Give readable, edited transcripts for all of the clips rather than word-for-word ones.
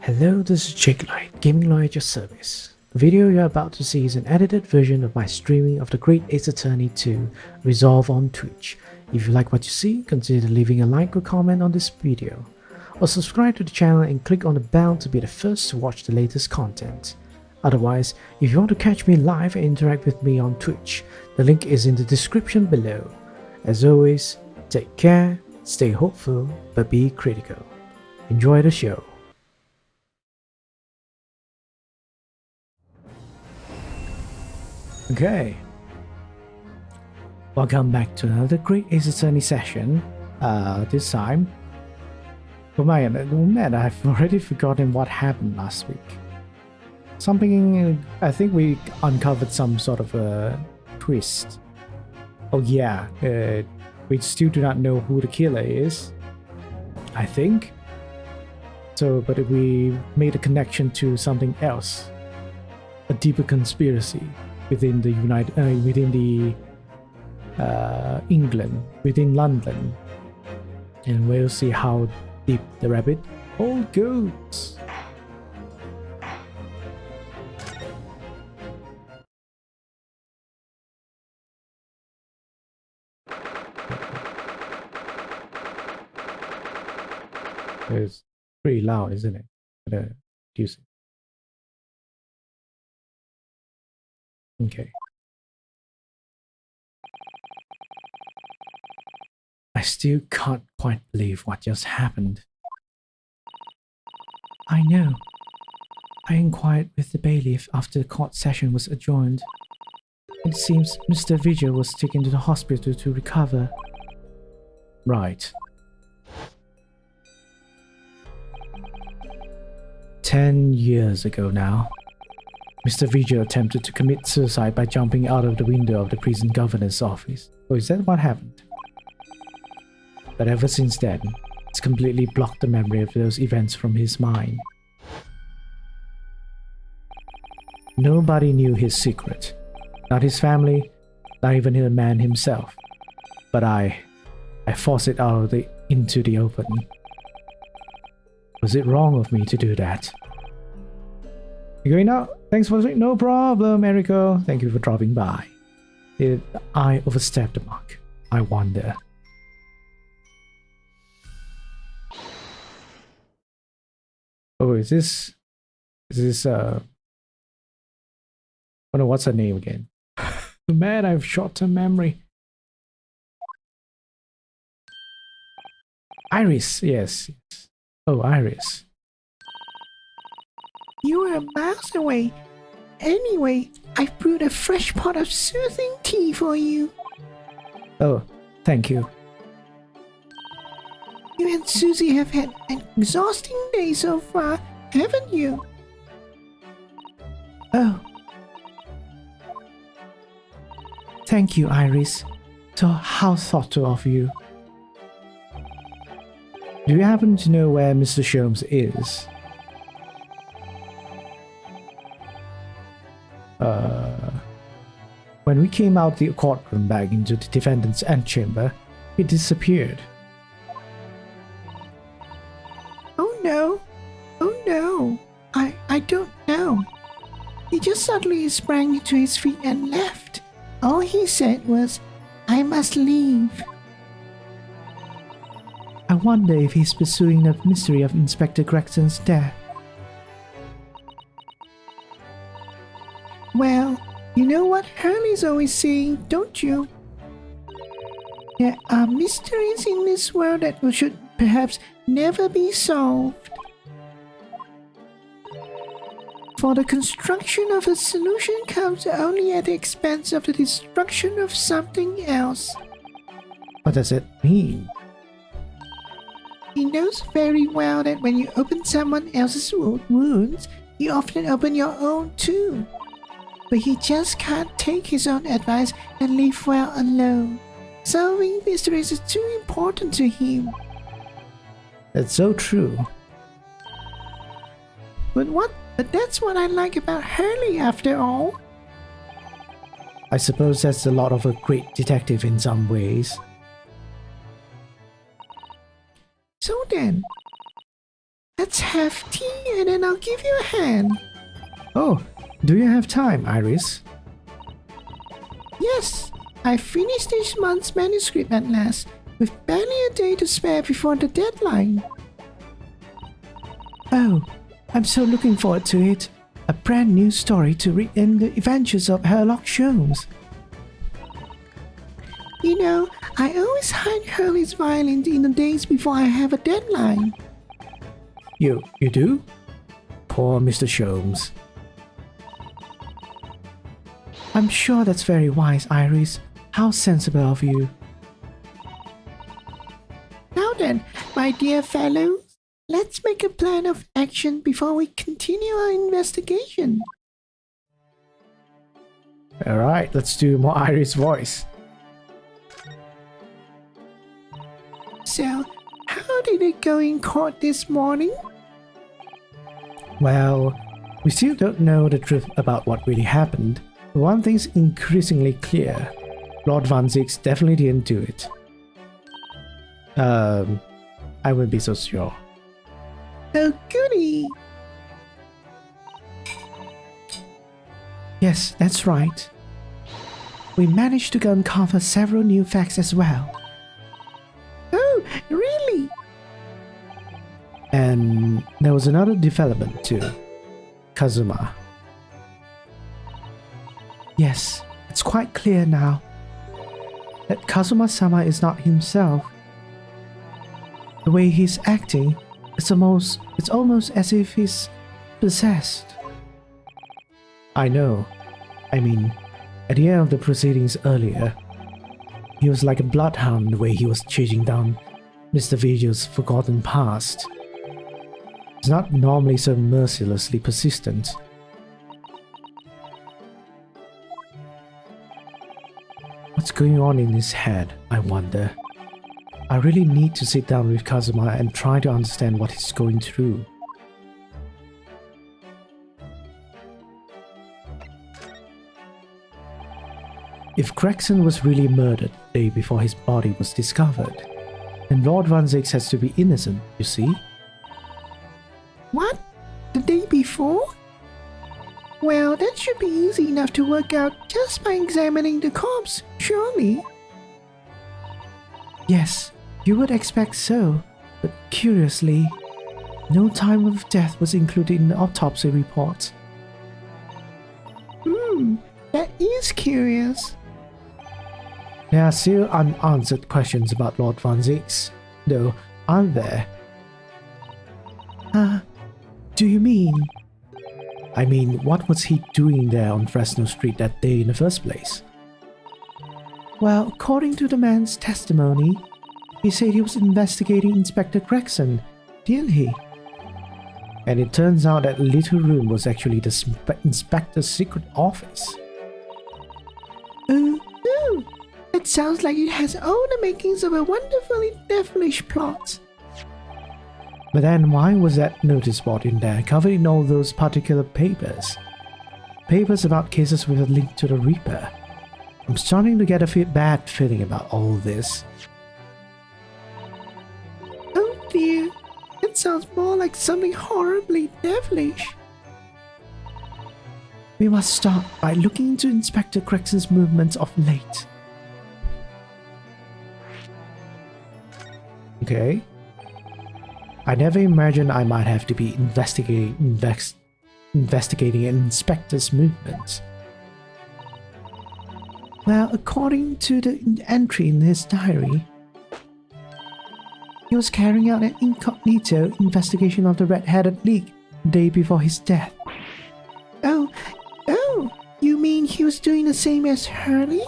Hello, this is Jake Light, Gaming Lawyer at your service. The video you're about to see is an edited version of my streaming of The Great Ace Attorney 2 Resolve on Twitch. If you like what you see, consider leaving a like or comment on this video. Or subscribe to the channel and click on the bell to be the first to watch the latest content. Otherwise, if you want to catch me live and interact with me on Twitch, the link is in the description below. As always, take care, stay hopeful, but be critical. Enjoy the show. Okay. Welcome back to another Great Ace Attorney session. This time, oh man, I've already forgotten what happened last week. Something, I think we uncovered some sort of a twist. Oh yeah, we still do not know who the killer is, I think. So, but we made a connection to something else, a deeper conspiracy within the England, within London, and we'll see how deep the rabbit hole goes. It's pretty loud, isn't it? Reduce it. Okay. I still can't quite believe what just happened. I know. I inquired with the bailiff after the court session was adjourned. It seems Mr. Vigil was taken to the hospital to recover. Right. 10 years ago now, Mr. Vigil attempted to commit suicide by jumping out of the window of the prison governor's office. Oh, is that what happened? But ever since then, it's completely blocked the memory of those events from his mind. Nobody knew his secret. Not his family, not even the man himself. But I forced it out into the open. Was it wrong of me to do that? You going out? Thanks for the no problem, Eriko. Thank you for dropping by. Did I overstep the mark? I wonder. Oh, is this oh no, what's her name again? Man, I have short-term memory. Iris, yes. Oh, Iris. You are miles away. Anyway, I've brewed a fresh pot of soothing tea for you. Oh, thank you. You and Susie have had an exhausting day so far, haven't you? Oh. Thank you, Iris. So how thoughtful of you. Do you happen to know where Mr. Sholmes is? When we came out the courtroom back into the defendant's antechamber, he disappeared. Oh no. I don't know. He just suddenly sprang to his feet and left. All he said was, "I must leave." I wonder if he's pursuing the mystery of Inspector Gregson's death. Well, you know what Hurley's always saying, don't you? There are mysteries in this world that should perhaps never be solved. For the construction of a solution comes only at the expense of the destruction of something else. What does it mean? He knows very well that when you open someone else's wounds, you often open your own too. But he just can't take his own advice and leave well alone. Solving mysteries is too important to him. That's so true. But that's what I like about Hurley after all. I suppose that's a lot of a great detective in some ways. So then, let's have tea and then I'll give you a hand. Oh, do you have time, Iris? Yes, I finished this month's manuscript at last, with barely a day to spare before the deadline. Oh, I'm so looking forward to it. A brand new story to read in the adventures of Sherlock Holmes. You know, I always hide Hurley's violin in the days before I have a deadline. You do? Poor Mr. Sholmes. I'm sure that's very wise, Iris. How sensible of you. Now then, my dear fellows, let's make a plan of action before we continue our investigation. Alright, let's do more Iris voice. So, how did it go in court this morning? Well, we still don't know the truth about what really happened. One thing's increasingly clear. Lord Van Zieks definitely didn't do it. I wouldn't be so sure. Oh, goody! Yes, that's right. We managed to uncover several new facts as well. Oh, really? And there was another development too. Kazuma. Yes, it's quite clear now that Kazuma-sama is not himself. The way he's acting, it's almost as if he's possessed. I know. I mean, at the end of the proceedings earlier, he was like a bloodhound the way he was chasing down Mr. Vigil's forgotten past. He's not normally so mercilessly persistent. What's going on in his head, I wonder? I really need to sit down with Kazuma and try to understand what he's going through. If Gregson was really murdered the day before his body was discovered, then Lord Van Zieks has to be innocent, you see? What? The day before? Well, that should be easy enough to work out just by examining the corpse, surely. Yes, you would expect so, but curiously, no time of death was included in the autopsy report. That is curious. There are still unanswered questions about Lord Van Zieks, though, aren't there? Do you mean? I mean, what was he doing there on Fresno Street that day in the first place? Well, according to the man's testimony, he said he was investigating Inspector Gregson, didn't he? And it turns out that little room was actually the inspector's secret office. Oh, that sounds like it has all the makings of a wonderfully devilish plot. But then why was that notice board in there covered in all those particular papers? Papers about cases with a link to the Reaper. I'm starting to get a bad feeling about all this. Oh dear, that sounds more like something horribly devilish. We must start by looking into Inspector Gregson's movements of late. Okay. I never imagined I might have to be investigating an inspector's movements. Well, according to the entry in his diary, he was carrying out an incognito investigation of the Red-Headed League the day before his death. Oh, you mean he was doing the same as Hurley?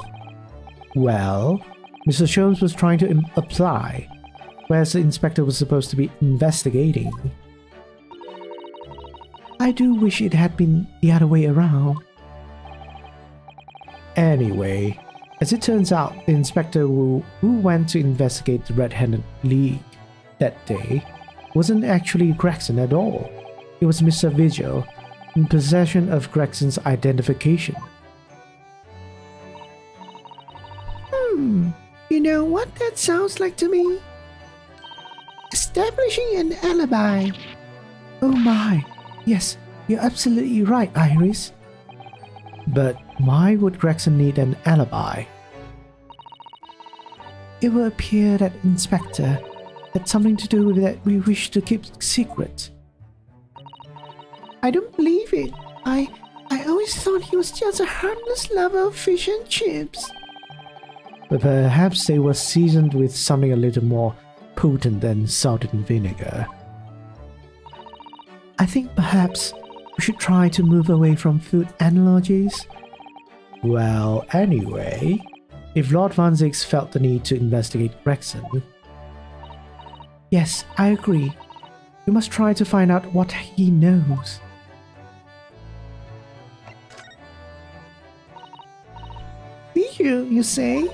Well, Mr. Sholmes was trying to apply, whereas the inspector was supposed to be investigating. I do wish it had been the other way around. Anyway, as it turns out, the inspector who went to investigate the Red-Headed League that day wasn't actually Gregson at all. It was Mr. Vigil, in possession of Gregson's identification. You know what that sounds like to me? Establishing an alibi. Oh my, yes, you're absolutely right, Iris. But why would Gregson need an alibi? It will appear that Inspector had something to do with that we wish to keep secret. I don't believe it. I always thought he was just a harmless lover of fish and chips. But perhaps they were seasoned with something a little more potent than salt and vinegar. I think perhaps we should try to move away from food analogies. Well, anyway, if Lord Van Zix felt the need to investigate Gregson... Yes, I agree. We must try to find out what he knows. Bijou, you say?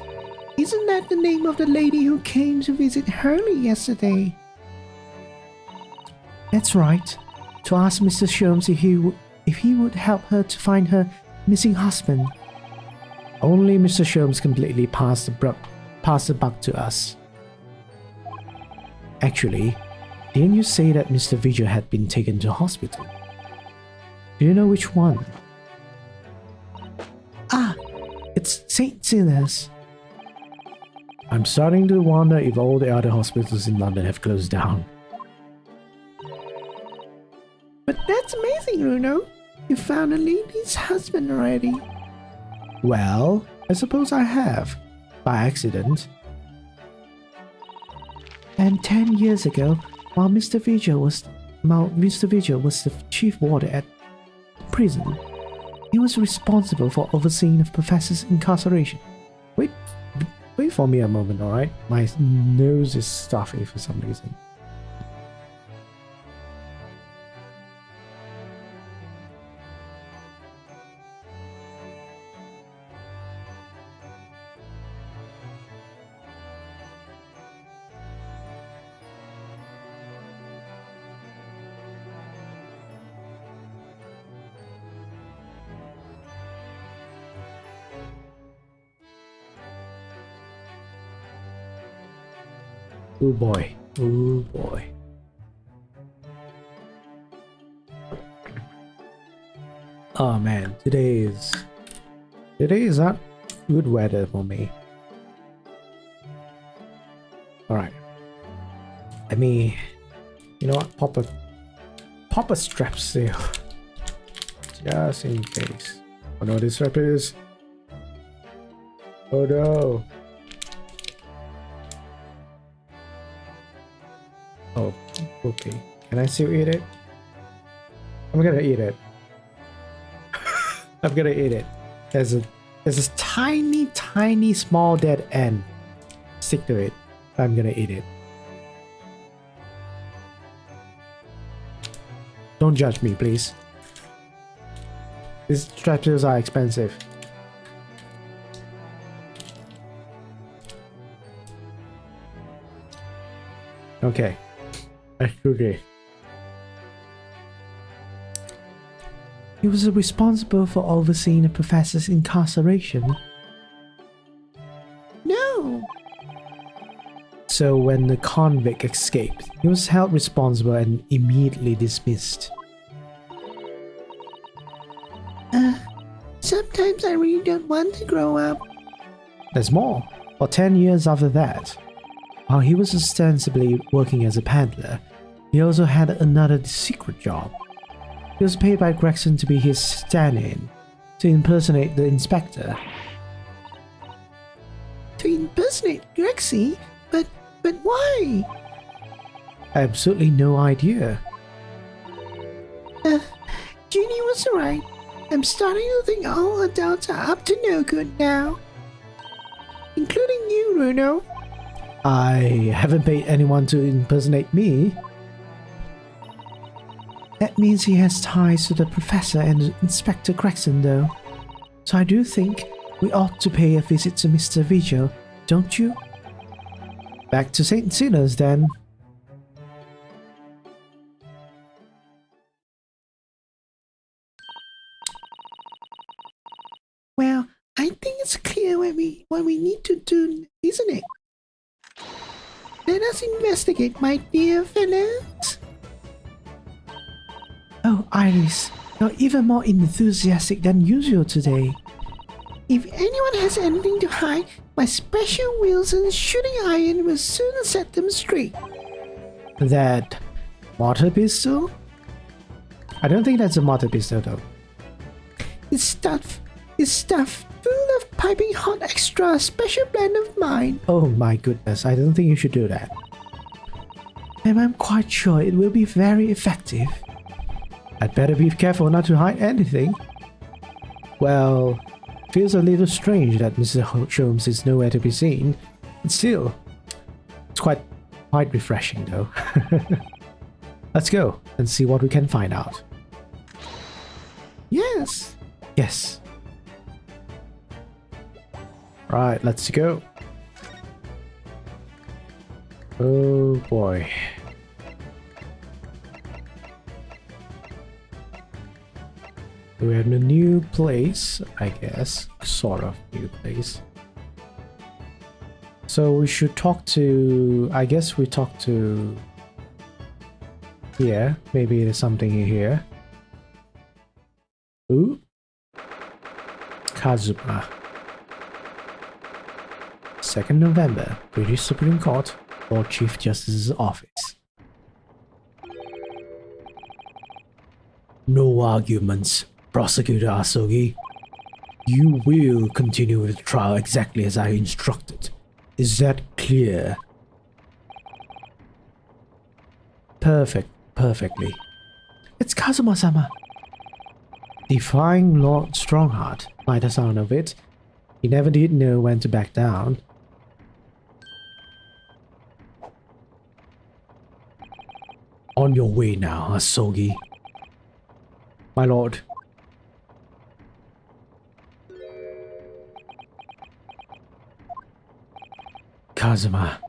Isn't that the name of the lady who came to visit Hurley yesterday? That's right. To ask Mr. Sholmes if he would help her to find her missing husband. Only Mr. Sholmes completely passed the buck to us. Actually, didn't you say that Mr. Vigil had been taken to hospital? Do you know which one? Ah, it's St. Sinners. I'm starting to wonder if all the other hospitals in London have closed down. But that's amazing, Bruno. You found a lady's husband already. Well, I suppose I have. By accident. And 10 years ago, while Mr. Vigil was the chief warder at the prison, he was responsible for overseeing the professor's incarceration. Wait for me a moment, alright? My nose is stuffy for some reason. Oh boy. Oh boy. Oh man, today is not good weather for me. Alright. Let me, you know what, pop a strap seal. Just in case. Oh no, this strap is. Oh no. Oh, okay. Can I still eat it? I'm gonna eat it. I'm gonna eat it. There's a tiny small dead end. Stick to it. I'm gonna eat it. Don't judge me, please. These strepsils are expensive. Okay. Okay. He was responsible for overseeing the professor's incarceration. No. So when the convict escaped, he was held responsible and immediately dismissed. Sometimes I really don't want to grow up. There's more. For 10 years after that, while he was ostensibly working as a peddler, he also had another secret job. He was paid by Gregson to be his stand-in, to impersonate the inspector. To impersonate Grexy? But why? I have absolutely no idea. Ginny was right. I'm starting to think all adults are up to no good now. Including you, Bruno. I haven't paid anyone to impersonate me. That means he has ties to the professor and Inspector Gregson, though. So I do think we ought to pay a visit to Mr. Vigil, don't you? Back to St. Sinners, then. Well, I think it's clear what we need to do, isn't it? Let us investigate, my dear fellows. Oh, Iris, you're even more enthusiastic than usual today. If anyone has anything to hide, my special Wilson shooting iron will soon set them straight. That mortar pistol? I don't think that's a mortar pistol though. It's stuffed full of piping hot extra special blend of mine. Oh my goodness, I don't think you should do that. And I'm quite sure it will be very effective. I'd better be careful not to hide anything. Well, feels a little strange that Mr. Sholmes is nowhere to be seen. But still, it's quite refreshing though. Let's go and see what we can find out. Yes. Yes. Right, let's go. Oh boy. We're in a new place, I guess. Sort of new place. So we should talk to... I guess we talk to... Yeah, maybe there's something in here. Ooh. Kazuma. 2nd November, British Supreme Court, Lord Chief Justice's office. No arguments, Prosecutor Asogi. You will continue with the trial exactly as I instructed. Is that clear? Perfectly. It's Kazuma-sama. Defying Lord Strongheart, by the sound of it. He never did know when to back down. On your way now, Asogi. My lord. Kazuma.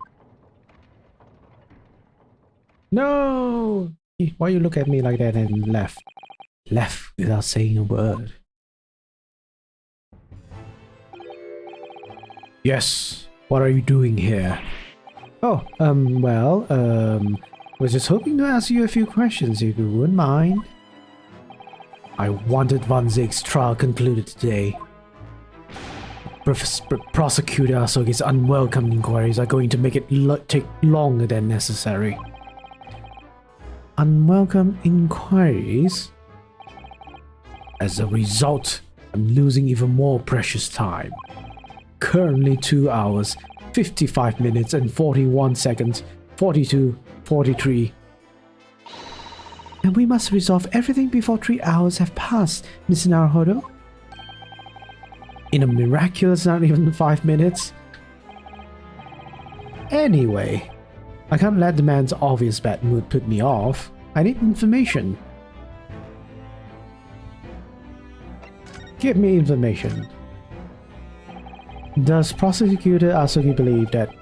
No! Why you look at me like that and left? Left without saying a word. Yes, what are you doing here? Oh, was just hoping to ask you a few questions if you wouldn't mind. I wanted Van Zieg's trial concluded today. Prosecutor Asogi's unwelcome inquiries are going to make it take longer than necessary. Unwelcome inquiries? As a result, I'm losing even more precious time. Currently 2 hours, 55 minutes and 41 seconds, 42, 43. And we must resolve everything before 3 hours have passed, Mr. Naruhodo. In a miraculous not even 5 minutes. Anyway, I can't let the man's obvious bad mood put me off. I need information. Give me information. Does Prosecutor Asogi believe that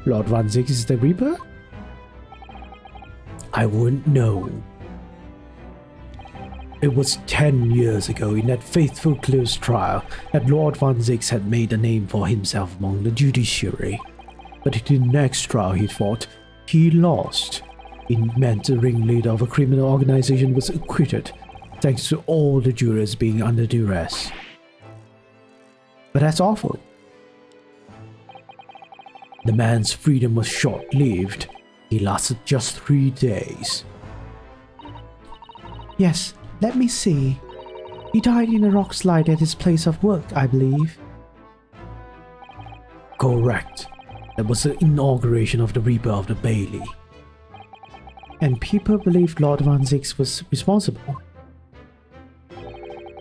Lord Van Zieg is the Reaper? I wouldn't know. It was 10 years ago in that faithful close trial that Lord Van Zieg had made a name for himself among the judiciary. But in the next trial he fought, he lost. It meant the ringleader of a criminal organization was acquitted, thanks to all the jurors being under duress. But that's awful. The man's freedom was short-lived. He lasted just 3 days. Yes, let me see. He died in a rock slide at his place of work, I believe. Correct. That was the inauguration of the Reaper of the Bailey. And people believed Lord Van Zieg was responsible.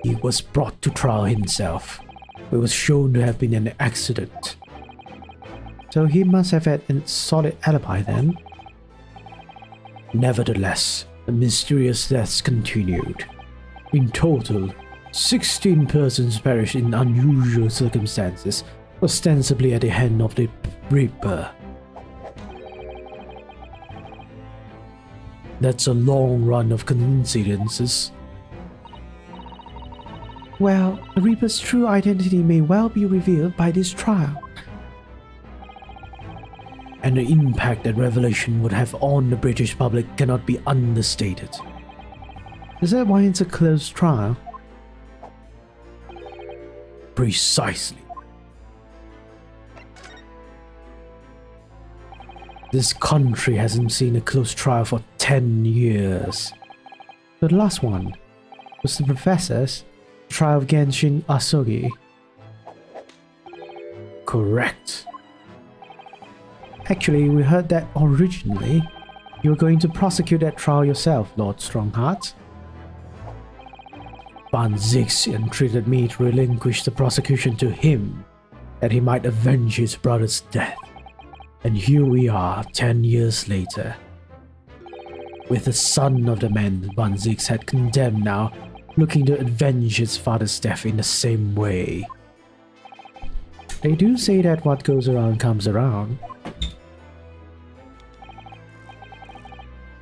He was brought to trial himself. It was shown to have been an accident. So he must have had a solid alibi then. Nevertheless, the mysterious deaths continued. In total, 16 persons perished in unusual circumstances, ostensibly at the hand of the Reaper. That's a long run of coincidences. Well, the Reaper's true identity may well be revealed by this trial. And the impact that revelation would have on the British public cannot be understated. Is that why it's a closed trial? Precisely. This country hasn't seen a closed trial for 10 years. The last one was the professor's trial of Genshin Asogi. Correct. Actually, we heard that originally you were going to prosecute that trial yourself, Lord Strongheart. Van Zix entreated me to relinquish the prosecution to him, that he might avenge his brother's death. And here we are, 10 years later, with the son of the man Van Zix had condemned now, looking to avenge his father's death in the same way. They do say that what goes around comes around.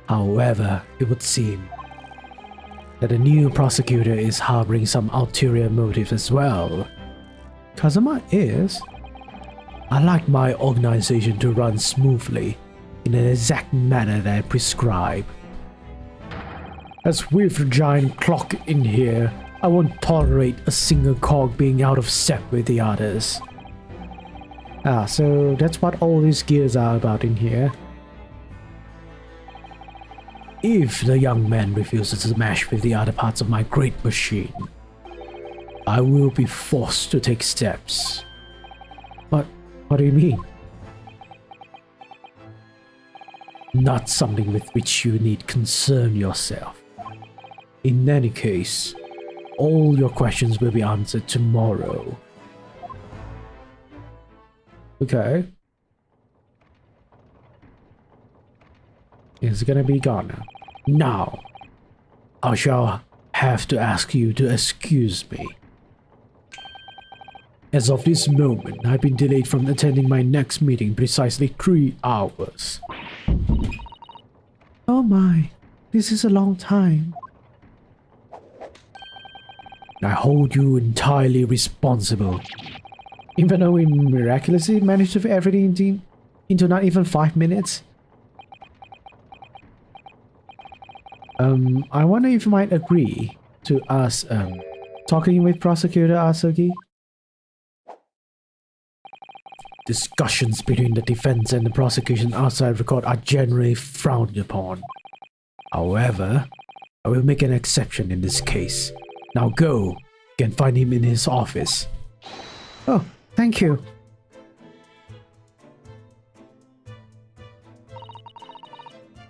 However, it would seem that the new prosecutor is harboring some ulterior motives as well. Kazuma is. I like my organization to run smoothly, in an exact manner that I prescribe. As with the giant clock in here, I won't tolerate a single cog being out of step with the others. Ah, so that's what all these gears are about in here. If the young man refuses to mesh with the other parts of my great machine, I will be forced to take steps. What do you mean? Not something with which you need concern yourself. In any case, all your questions will be answered tomorrow. Okay. It's gonna be gone now. Now, I shall have to ask you to excuse me. As of this moment, I've been delayed from attending my next meeting precisely 3 hours. Oh my, this is a long time. I hold you entirely responsible. Even though we miraculously managed to fit everything into not even 5 minutes. I wonder if you might agree to us talking with Prosecutor Asogi. Discussions between the defense and the prosecution outside the court are generally frowned upon. However, I will make an exception in this case. Now go. You can find him in his office. Oh, thank you.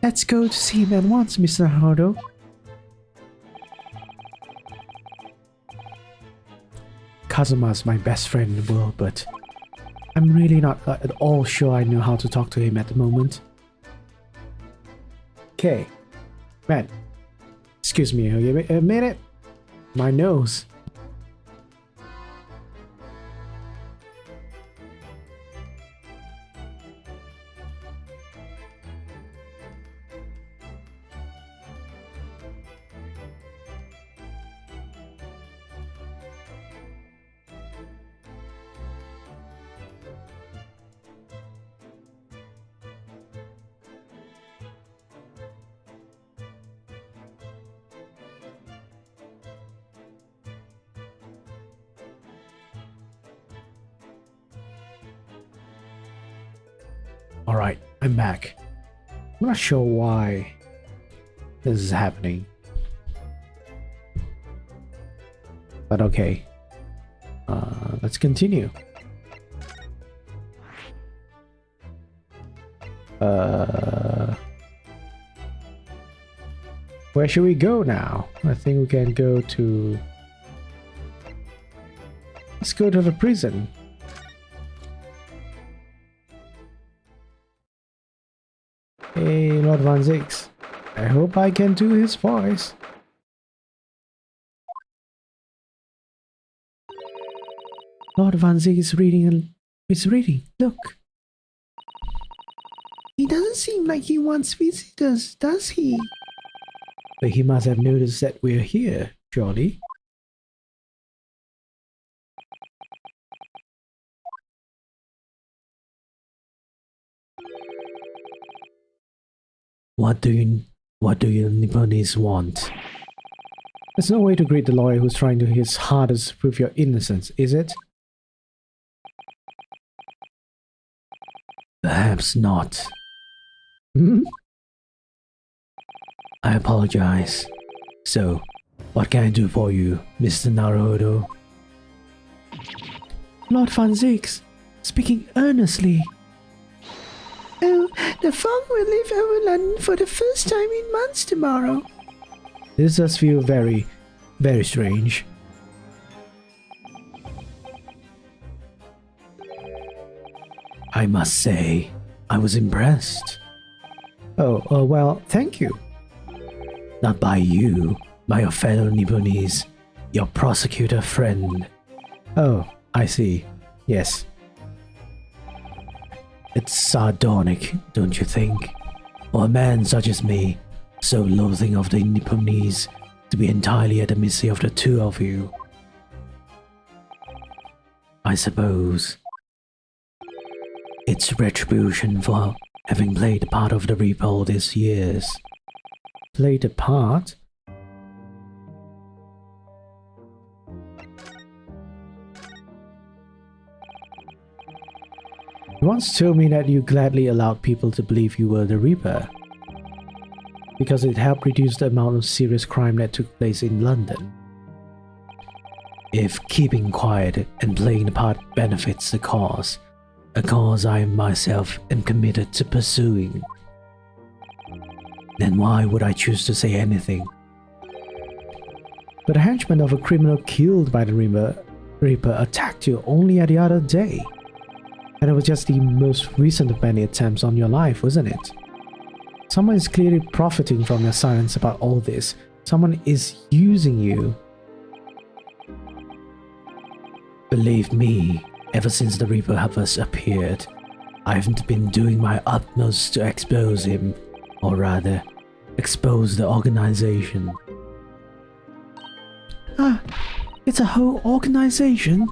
Let's go to see him at once, Mr. Hardo. Kazuma's my best friend in the world, but I'm really not at all sure I know how to talk to him at the moment. Okay. Man. Excuse me, a minute. My nose. Alright, I'm back. I'm not sure why this is happening. But okay. Let's continue. Where should we go now? I think we can go to... Let's go to the prison. Hey, Lord Van Zix. I hope I can do his voice. Lord Van Zix is reading. Look. He doesn't seem like he wants visitors, does he? But he must have noticed that we're here, surely. What do you Nipponese want? There's no way to greet the lawyer who's trying to his hardest to prove your innocence, is it? Perhaps not. Hmm? I apologize. So, what can I do for you, Mr. Naruhodo? Lord Van Zix, speaking earnestly. Oh, the fog will leave over London for the first time in months tomorrow. This does feel very, very strange. I must say, I was impressed. Oh, well, thank you. Not by you, by your fellow Nipponese, your prosecutor friend. Oh, I see. Yes. It's sardonic, don't you think? For a man such as me, so loathing of the Nipponese, to be entirely at the mercy of the two of you. I suppose it's retribution for having played the part of the Reaper all these years. Played a part? You once told me that you gladly allowed people to believe you were the Reaper because it helped reduce the amount of serious crime that took place in London. If keeping quiet and playing the part benefits the cause, a cause I myself am committed to pursuing, then why would I choose to say anything? But a henchman of a criminal killed by the Reaper attacked you only the other day. And it was just the most recent of many attempts on your life, wasn't it? Someone is clearly profiting from your silence about all this. Someone is using you. Believe me, ever since the Reaper first appeared, I've been doing my utmost to expose him, or rather, expose the organization. Ah, it's a whole organization?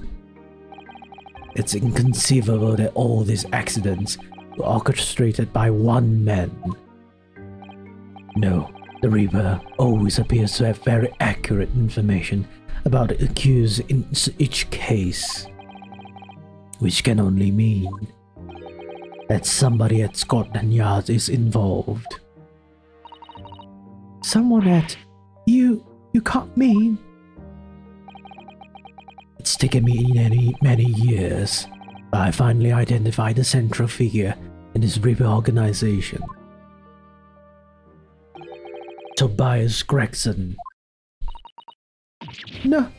It's inconceivable that all these accidents were orchestrated by one man. No, the Reaper always appears to have very accurate information about the accused in each case, which can only mean that somebody at Scotland Yard is involved. Someone at... You can't mean... It's taken me many years, but I finally identified the central figure in this Reaper organization. Tobias Gregson. No!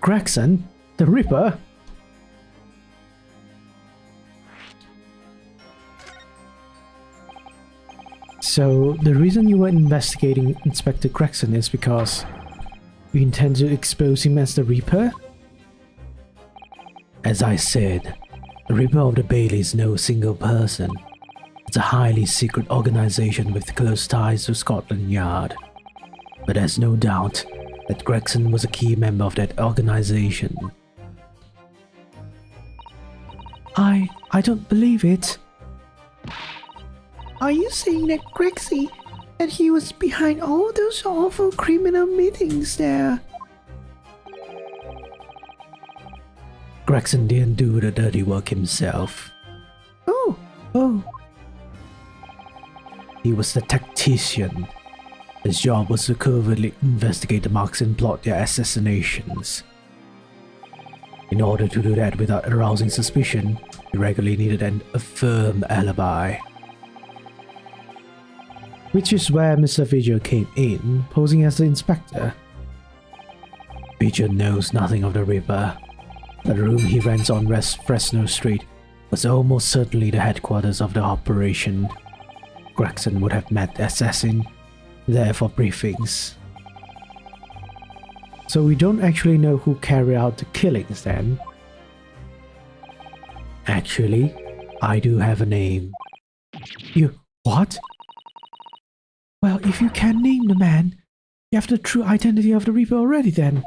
Gregson? The Ripper? So, the reason you were investigating Inspector Gregson is because you intend to expose him as the Reaper? As I said, the Reaper of the Bailey is no single person. It's a highly secret organization with close ties to Scotland Yard. But there's no doubt that Gregson was a key member of that organization. I don't believe it. Are you saying that that he was behind all those awful criminal meetings there? Gregson didn't do the dirty work himself. Oh, He was the tactician. His job was to covertly investigate the Marks and plot their assassinations. In order to do that without arousing suspicion, he regularly needed a firm alibi. which is where Mr. Vigil came in, posing as the inspector. Vigil knows nothing of the Reaper. The room he rents on West Fresno Street was almost certainly the headquarters of the operation. Gregson would have met the assassin there for briefings. So we don't actually know who carried out the killings then? Actually, I do have a name. You... what? Well, if you can name the man, you have the true identity of the Reaper already then.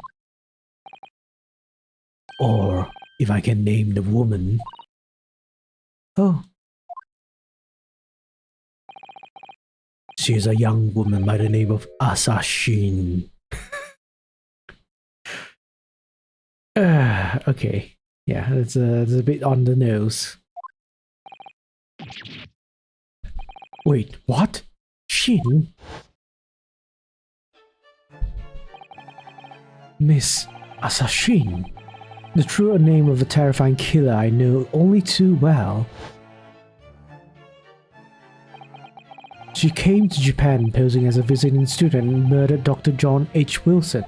Or, if I can name the woman. Oh. she is a young woman by the name of Asashin. Okay. Yeah, it's a bit on the nose. Wait, what? Shin? Miss Asashin? The true name of a terrifying killer I know only too well. She came to Japan posing as a visiting student and murdered Dr. John H. Wilson.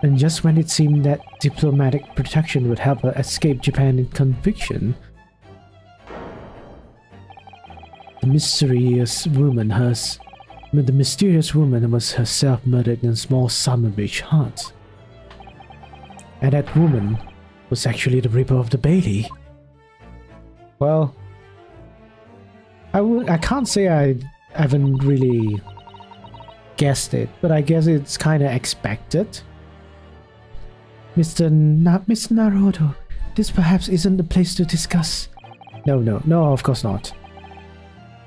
And just when it seemed that diplomatic protection would help her escape Japan in conviction, the mysterious woman was herself murdered in a small summer beach hut. And that woman was actually the Reaper of the Bailey. Well, I can't say I haven't really guessed it, but I guess it's kind of expected. Mr. Naruto, this perhaps isn't the place to discuss. No, of course not.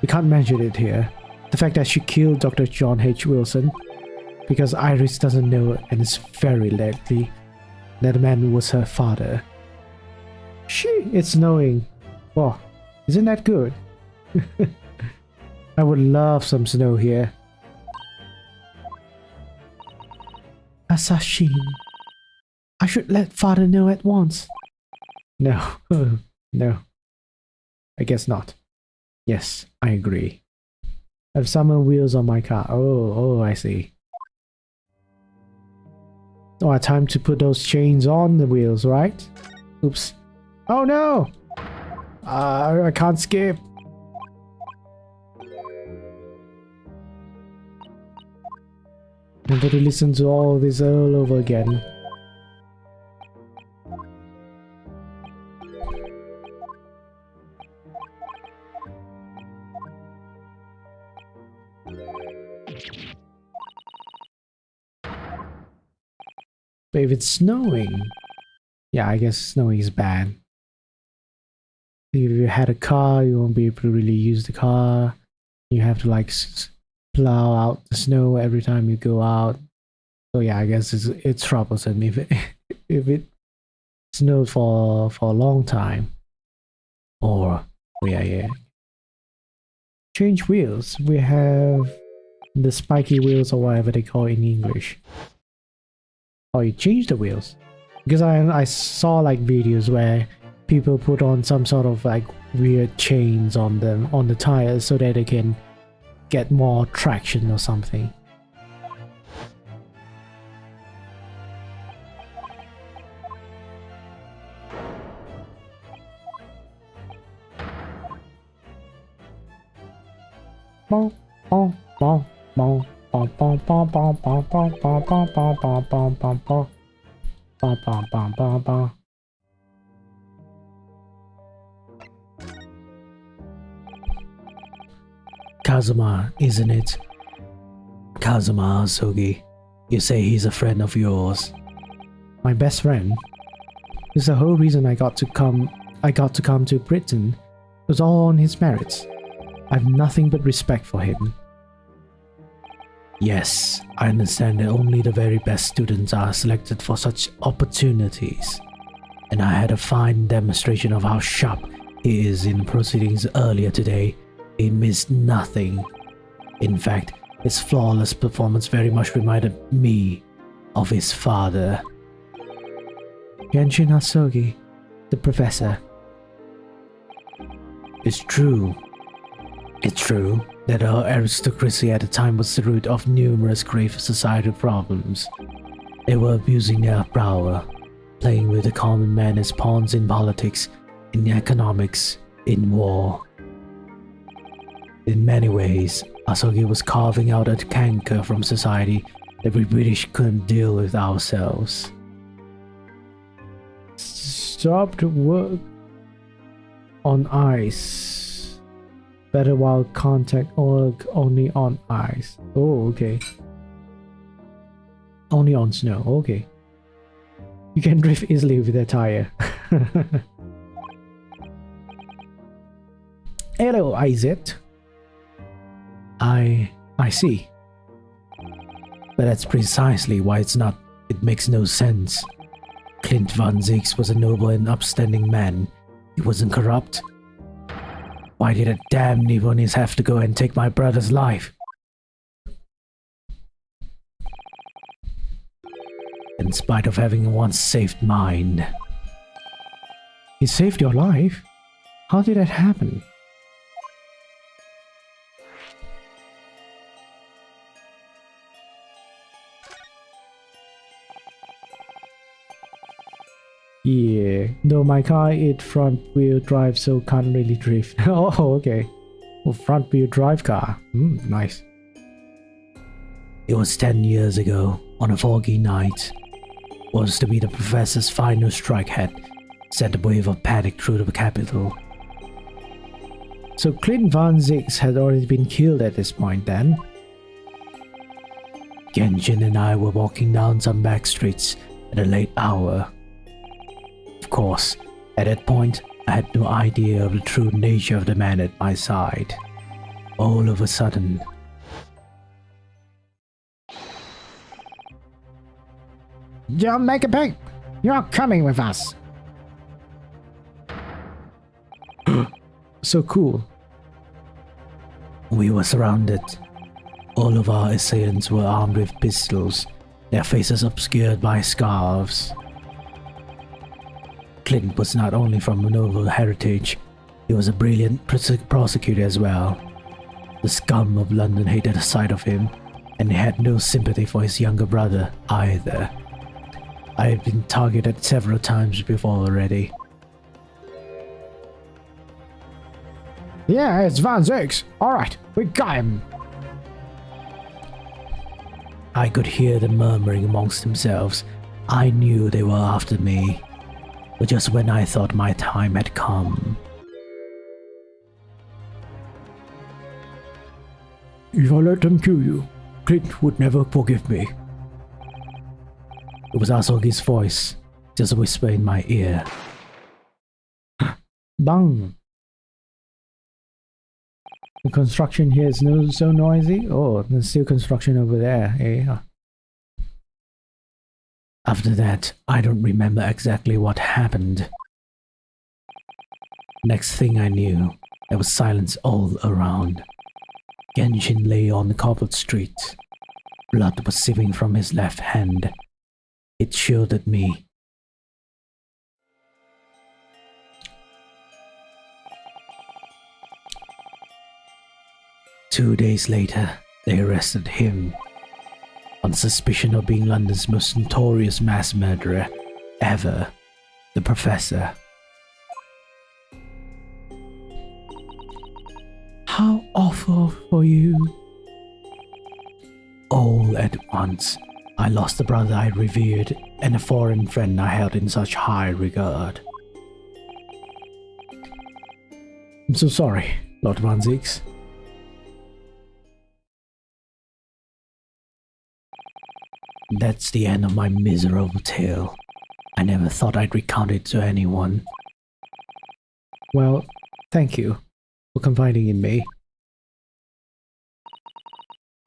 We can't mention it here. The fact that she killed Dr. John H. Wilson, because Iris doesn't know and it's very likely that the man was her father. It's snowing. Wow, isn't that good? I would love some snow here. Asashin. I should let father know at once. No. No. I guess not. Yes, I agree. I have summer wheels on my car. Oh, I see. Oh, time to put those chains on the wheels, right? Oops. Oh no! I can't skip. I'm going to listen to all this all over again. But if it's snowing, yeah, I guess snowing is bad. If you had a car, you won't be able to really use the car. You have to like plow out the snow every time you go out. So yeah, I guess it's troublesome if it snowed for a long time. Or yeah. Change wheels. We have the spiky wheels or whatever they call it in English. Oh, you change the wheels? Because I saw like videos where people put on some sort of like weird chains on the tires so that they can get more traction or something. Bom, bom, bom, bom. Kazuma, isn't it? Kazuma Asogi. You say he's a friend of yours. My best friend? It's the whole reason I got to come to Britain. It was all on his merits. I've nothing but respect for him. Yes, I understand that only the very best students are selected for such opportunities. And I had a fine demonstration of how sharp he is in proceedings earlier today. He missed nothing. In fact, his flawless performance very much reminded me of his father. Genshin Asogi, the professor. It's true that our aristocracy at the time was the root of numerous grave societal problems. They were abusing their power, playing with the common man as pawns in politics, in economics, in war. In many ways, Asogi was carving out a canker from society that we British couldn't deal with ourselves. Stopped work on ice. Better while contact or only on ice. Oh, okay. Only on snow. Okay. You can drift easily with a tire. Hello, Isaac. I I see. But that's precisely why it makes no sense. Clint Van Zyx was a noble and upstanding man. He wasn't corrupt. Why did a damn Nibonese have to go and take my brother's life? In spite of having once saved mine. He saved your life? How did that happen? Yeah, though my car is front wheel drive so can't really drift. Oh, okay. Well, front wheel drive car. Nice. It was 10 years ago, on a foggy night. Was to be the professor's final strike had sent a wave of panic through the capital. So Clint Van Zyx had already been killed at this point then? Genshin and I were walking down some back streets at a late hour. Of course, at that point, I had no idea of the true nature of the man at my side. All of a sudden, You'll make a pig. You're coming with us. So cool. we were surrounded. All of our assailants were armed with pistols, their faces obscured by scarves. Clint was not only from a noble heritage, he was a brilliant prosecutor as well. The scum of London hated the sight of him, and they had no sympathy for his younger brother either. I had been targeted several times before already. Yeah, it's Van Zyx. Alright, we got him. I could hear them murmuring amongst themselves. I knew they were after me. But just when I thought my time had come. If I let them kill you, Clint would never forgive me. It was Asogi's voice, just a whisper in my ear. Bang! The construction here is so noisy. Oh, there's still construction over there. Eh? After that, I don't remember exactly what happened. Next thing I knew, there was silence all around. Genshin lay on the cobbled street. Blood was sipping from his left hand. It shielded me. Two days later, they arrested him on suspicion of being London's most notorious mass murderer ever, the Professor. How awful for you. All at once, I lost the brother I revered and a foreign friend I held in such high regard. I'm so sorry, Lord Van Zyx. That's the end of my miserable tale. I never thought I'd recount it to anyone. Well, thank you for confiding in me.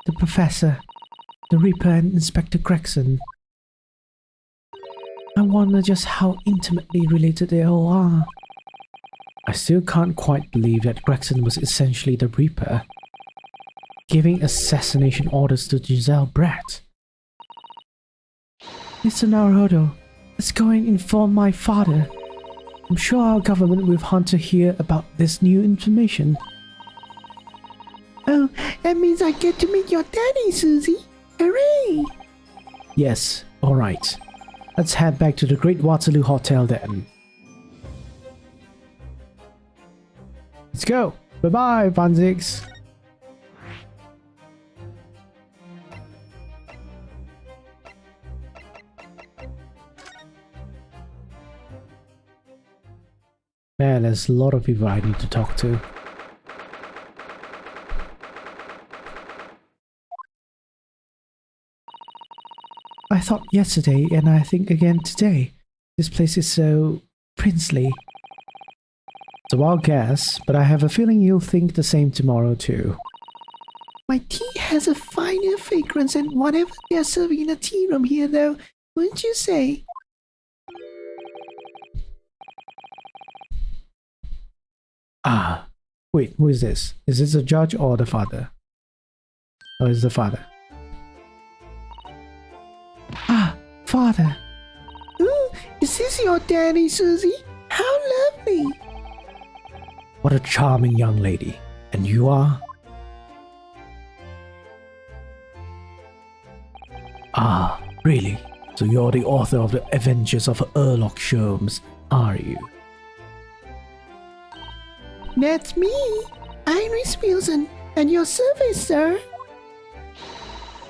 The Professor, the Reaper and Inspector Gregson. I wonder just how intimately related they all are. I still can't quite believe that Gregson was essentially the Reaper, giving assassination orders to Giselle Bratt. Mr. Naruhodo, let's go and inform my father. I'm sure our government will want to hear about this new information. Oh, that means I get to meet your daddy, Susie. Hooray! Yes, alright. Let's head back to the Great Waterloo Hotel then. Let's go. Bye-bye, Van Zyx. Man, there's a lot of people I need to talk to. I thought yesterday, and I think again today, this place is so princely. It's a wild guess, but I have a feeling you'll think the same tomorrow too. My tea has a finer fragrance than whatever they're serving in the tea room here, though, wouldn't you say? Ah, wait, who is this? Is this the judge or the father? Oh, it's the father. Ah, father. Ooh, is this your daddy, Susie? How lovely! What a charming young lady. And you are? Ah, really? So you're the author of the Adventures of Sherlock Sholmes, are you? That's me, Iris Wilson, and your service, sir.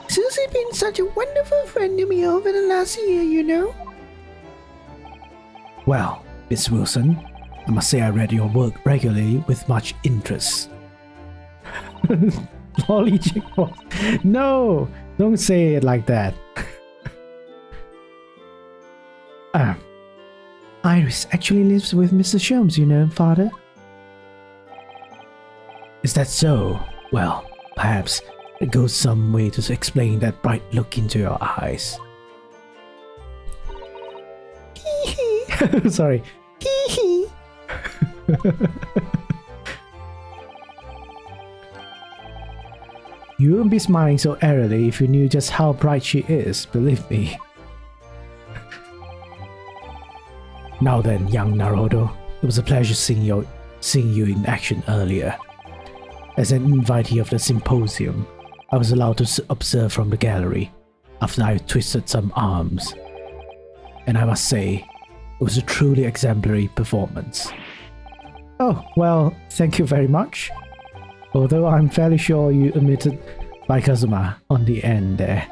Susie been such a wonderful friend to me over the last year, you know. Well, Miss Wilson, I must say I read your work regularly with much interest. Lolly Jackpot. No, don't say it like that. Iris actually lives with Mr. Sholmes, you know, father. Is that so? Well, perhaps it goes some way to explain that bright look into your eyes. Sorry. You wouldn't be smiling so airily if you knew just how bright she is, believe me. Now then, young Naruto, it was a pleasure seeing you in action earlier. As an invitee of the symposium, I was allowed to observe from the gallery after I twisted some arms. And I must say, it was a truly exemplary performance. Oh, well, thank you very much. Although I'm fairly sure you omitted Kazuma on the end there.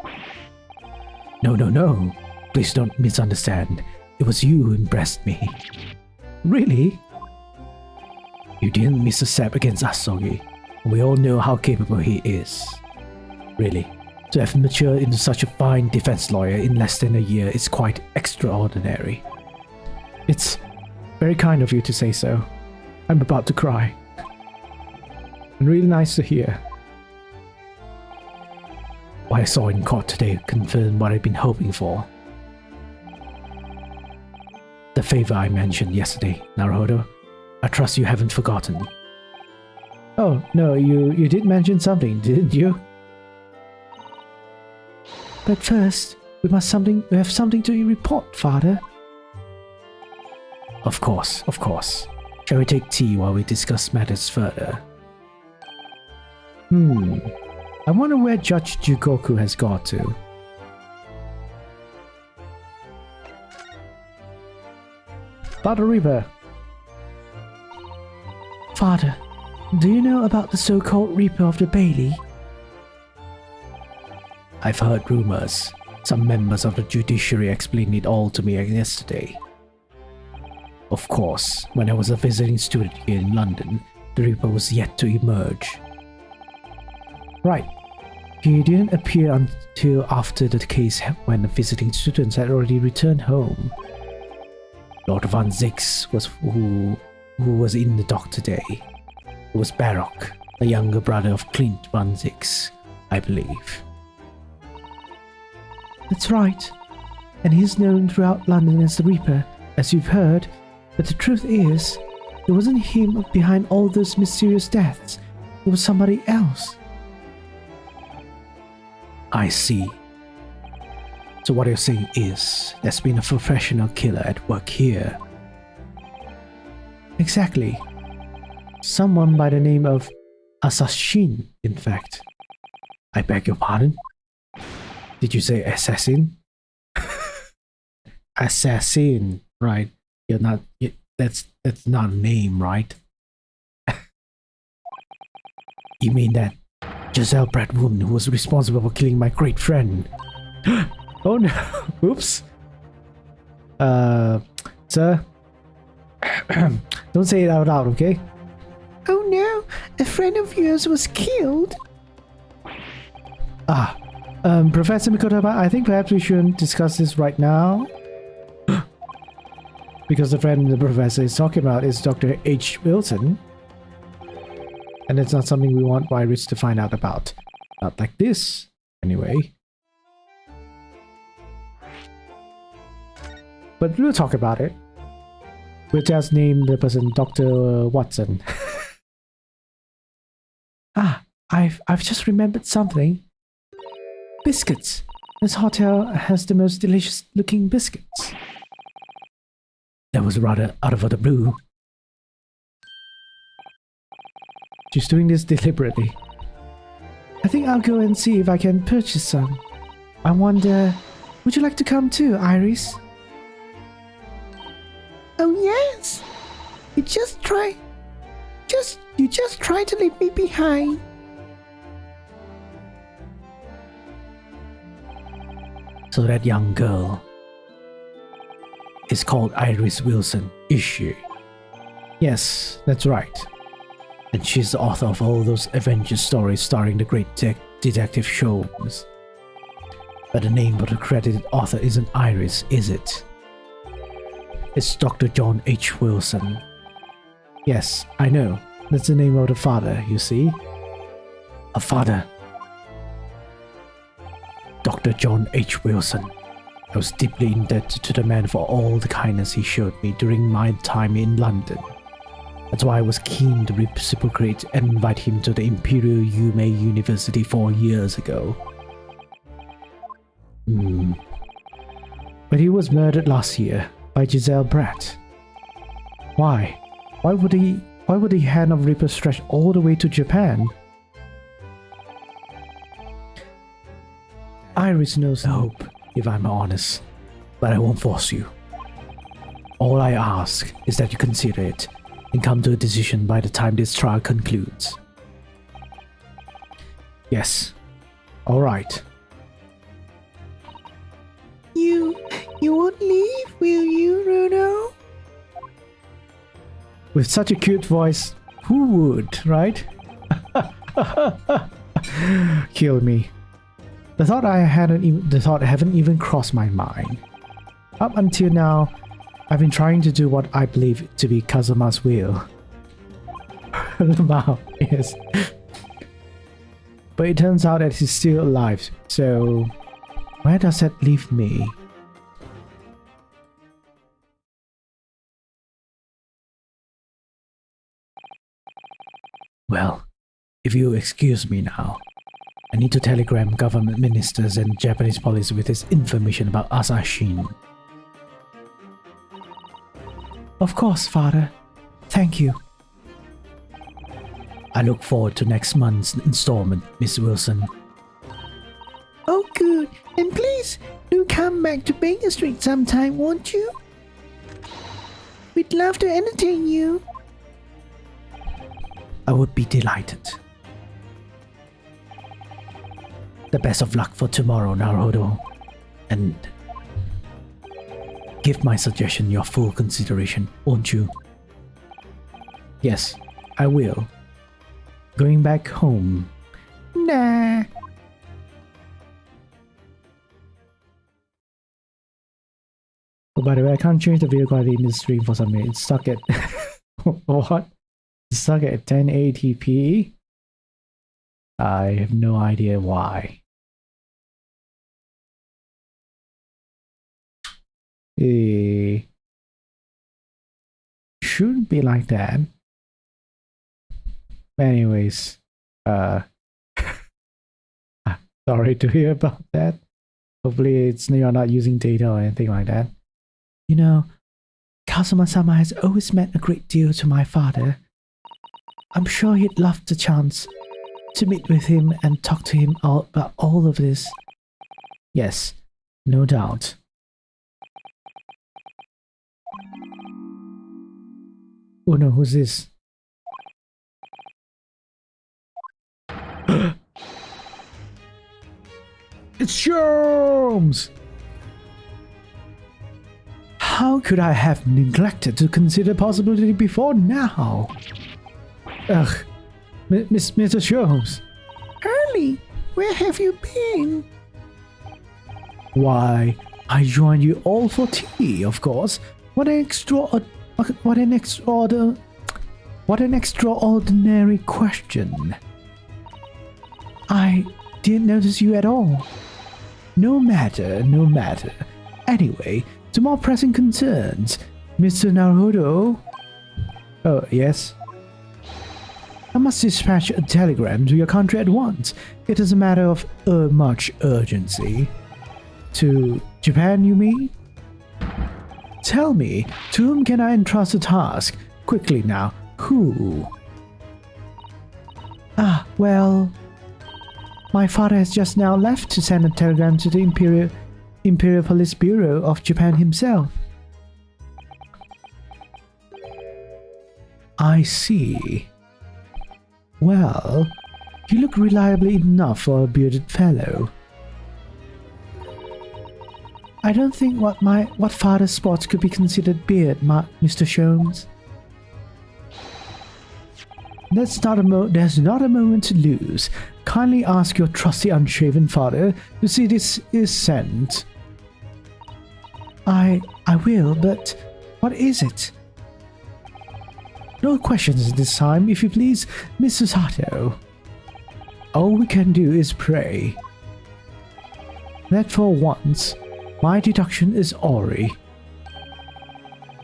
No. Please don't misunderstand. It was you who impressed me. Really? You didn't miss a step against Asogi. We all know how capable he is. Really, to have matured into such a fine defense lawyer in less than a year is quite extraordinary. It's very kind of you to say so. I'm about to cry. And really nice to hear. What I saw in court today confirmed what I've been hoping for. The favor I mentioned yesterday, Naruto. I trust you haven't forgotten. Oh, no, you did mention something, didn't you? But first, we have something to report, father. Of course. Shall we take tea while we discuss matters further? I wonder where Judge Jugoku has got to. Father Reaper. Father, do you know about the so-called Reaper of the Bailey? I've heard rumors. Some members of the judiciary explained it all to me yesterday. Of course, when I was a visiting student here in London, the Reaper was yet to emerge. Right. He didn't appear until after the case when the visiting students had already returned home. Lord Van Zix was who was in the dock today. It was Baroque, the younger brother of Clint Van Zix, I believe. That's right. And he's known throughout London as the Reaper, as you've heard. But the truth is, it wasn't him behind all those mysterious deaths. It was somebody else. I see. So what you're saying is, there's been a professional killer at work here. Exactly. Someone by the name of Assassin, in fact. I beg your pardon? Did you say assassin? Assassin, right? That's not a name, right? You mean that Giselle Pratt woman who was responsible for killing my great friend? Oh no! Oops. Sir, don't say it out loud, okay? Oh no, a friend of yours was killed. Professor Mikotaba, I think perhaps we shouldn't discuss this right now. Because the friend the professor is talking about is Dr. H. Wilson. And it's not something we want Iris to find out about. Not like this, anyway. But we'll talk about it. We'll just name the person Dr. Watson. I've just remembered something. Biscuits. This hotel has the most delicious looking biscuits. That was rather out of the blue. She's doing this deliberately. I think I'll go and see if I can purchase some. I wonder, would you like to come too, Iris? Oh yes! You just try to leave me behind. So that young girl is called Iris Wilson, is she? Yes, that's right. And she's the author of all those adventure stories starring the great detective Sholmes. But the name of the credited author isn't Iris, is it? It's Dr. John H. Wilson. Yes, I know. That's the name of the father, you see. A father. Dr. John H. Wilson. I was deeply indebted to the man for all the kindness he showed me during my time in London. That's why I was keen to reciprocate and invite him to the Imperial Yume University 4 years ago. But he was murdered last year by Giselle Bratt. Why? Why would the hand of Reaper stretch all the way to Japan? Iris knows hope, if I'm honest, but I won't force you. All I ask is that you consider it and come to a decision by the time this trial concludes. Yes. All right. You won't leave, will you, Runo? With such a cute voice, who would, right? Kill me. The thought haven't even crossed my mind. Up until now, I've been trying to do what I believe to be Kazuma's will. Wow, yes. But it turns out that he's still alive, so where does that leave me? Well, if you excuse me now, I need to telegram government ministers and Japanese police with this information about Asashin. Of course, Father. Thank you. I look forward to next month's installment, Miss Wilson. Oh good, and please do come back to Baker Street sometime, won't you? We'd love to entertain you. I would be delighted. The best of luck for tomorrow, Naruto. And give my suggestion your full consideration, won't you? Yes, I will. Going back home. Nah. Oh, by the way, I can't change the video quality in the stream for some reason. It's stuck at... What? It's stuck at 1080p? I have no idea why. Shouldn't be like that. Anyways, sorry to hear about that. Hopefully you're not using data or anything like that. You know, Kazuma-sama has always meant a great deal to my father. I'm sure he'd love the chance to meet with him and talk to him about all of this. Yes, no doubt. Oh no, who's this? It's Sholmes! How could I have neglected to consider possibility before now? Ugh, Mr. Sholmes. Early, where have you been? Why, I joined you all for tea, of course. What an extraordinary question. didn't notice you at all. No matter, no matter. Anyway, to more pressing concerns. Mr. Naruto? Oh, yes? I must dispatch a telegram to your country at once. It is a matter of much urgency. To Japan, you mean? Tell me, to whom can I entrust the task? Quickly now, who? Ah, well... My father has just now left to send a telegram to the Imperial Police Bureau of Japan himself. I see. Well, you look reliably enough for a bearded fellow. I don't think what father sports could be considered beard, Mr. Sholmes. There's not a moment to lose. Kindly ask your trusty unshaven father to see this is sent. I will, but what is it? No questions this time, if you please, Mr. Sato. All we can do is pray that for once, my deduction is Ori.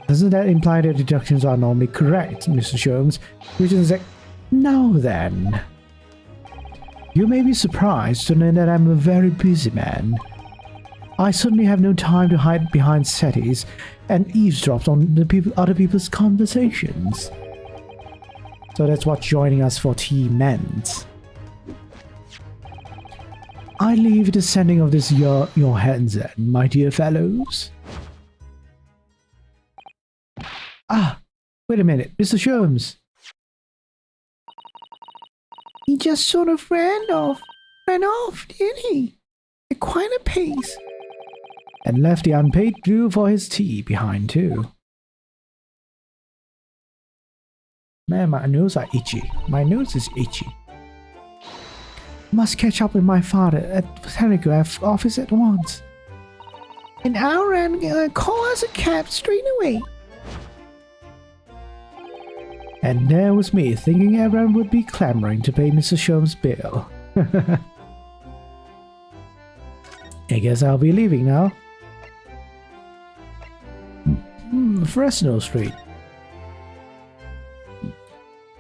Doesn't that imply that deductions are normally correct, Mr. Sholmes? Which is like, now then. You may be surprised to know that I'm a very busy man. I certainly have no time to hide behind settees and eavesdrop on other people's conversations. So that's what joining us for tea meant. I leave the sending of this your hands then, my dear fellows. Ah, wait a minute, Mr. Sholmes. He just sort of ran off, didn't he? At quite a pace. And left the unpaid due for his tea behind too. Man, my nose are itchy. My nose is itchy. Must catch up with my father at the telegraph office at once. An hour and call us a cab straight away. And there was me thinking everyone would be clamoring to pay Mr. Sholmes' bill. I guess I'll be leaving now. Fresno Street.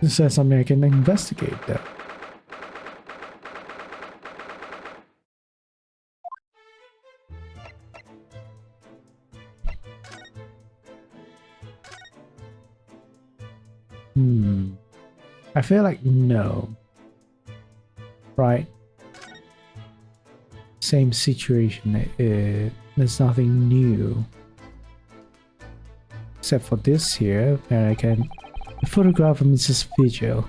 This is something I can investigate though. I feel like no. Right. Same situation. There's nothing new. Except for this here, where I can photograph of Mrs. Vigil.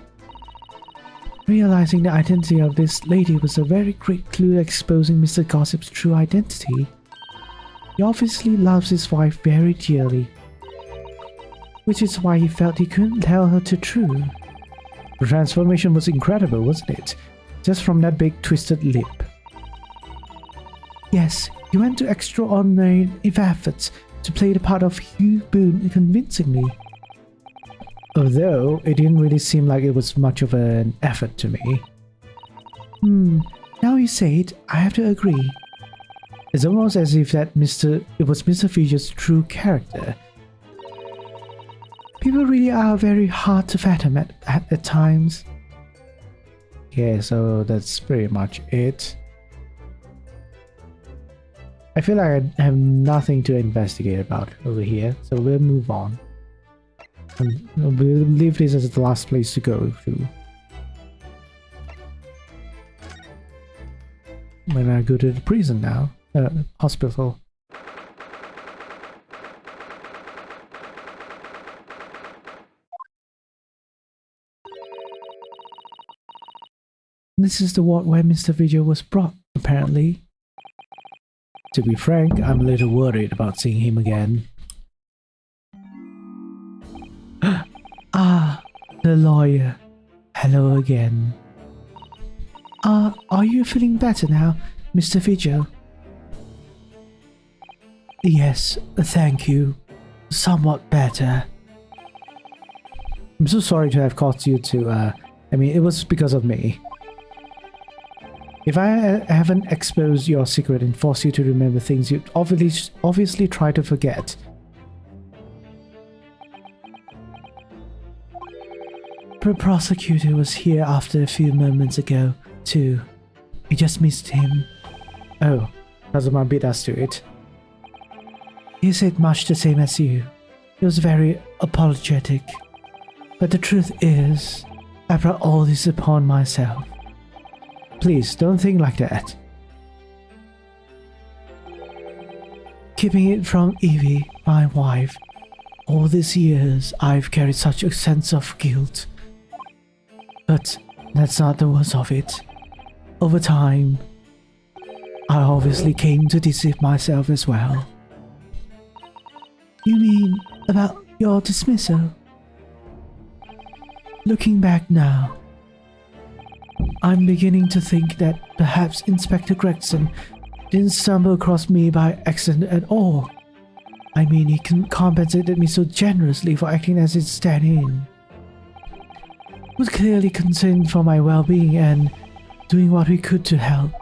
Realizing the identity of this lady was a very great clue exposing Mr. Gossip's true identity. He obviously loves his wife very dearly, which is why he felt he couldn't tell her the truth. The transformation was incredible, wasn't it? Just from that big twisted lip. Yes, he went to extraordinary efforts to play the part of Hugh Boone convincingly. Although, it didn't really seem like it was much of an effort to me. Now you say it, I have to agree. It's almost as if it was Mr. Vigil's true character. People really are very hard to fathom at times. Yeah, so that's pretty much it. I feel like I have nothing to investigate about over here, so we'll move on. And we'll leave this as the last place to go to. When I go to the prison now, hospital. This is the ward where Mr. Vigil was brought, apparently. To be frank, I'm a little worried about seeing him again. Ah, the lawyer. Hello again. Are you feeling better now, Mr. Vigil? Yes, thank you. Somewhat better. I'm so sorry to have caused you to, I mean, it was because of me. If I haven't exposed your secret and forced you to remember things you obviously try to forget. The prosecutor was here after a few moments ago, too. We just missed him. Oh, that's my bit as to it. He said much the same as you. He was very apologetic. But the truth is, I brought all this upon myself. Please, don't think like that. Keeping it from Evie, my wife, all these years I've carried such a sense of guilt. But that's not the worst of it. Over time, I obviously came to deceive myself as well. You mean about your dismissal? Looking back now, I'm beginning to think that perhaps Inspector Gregson didn't stumble across me by accident at all. I mean, he compensated me so generously for acting as his stand-in. He was clearly concerned for my well-being and doing what he could to help.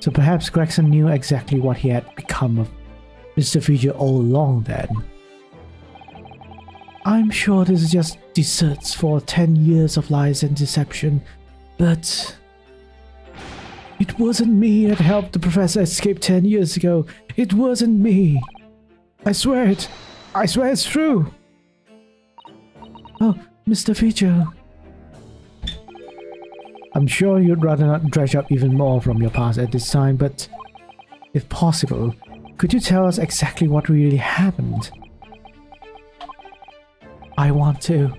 So perhaps Gregson knew exactly what he had become of Mr. Future all along then. I'm sure this is just deserts for 10 years of lies and deception, but it wasn't me that helped the professor escape 10 years ago. It wasn't me. I swear it. I swear it's true. Oh, Mr. Future. I'm sure you'd rather not dredge up even more from your past at this time, but if possible, could you tell us exactly what really happened? I want to.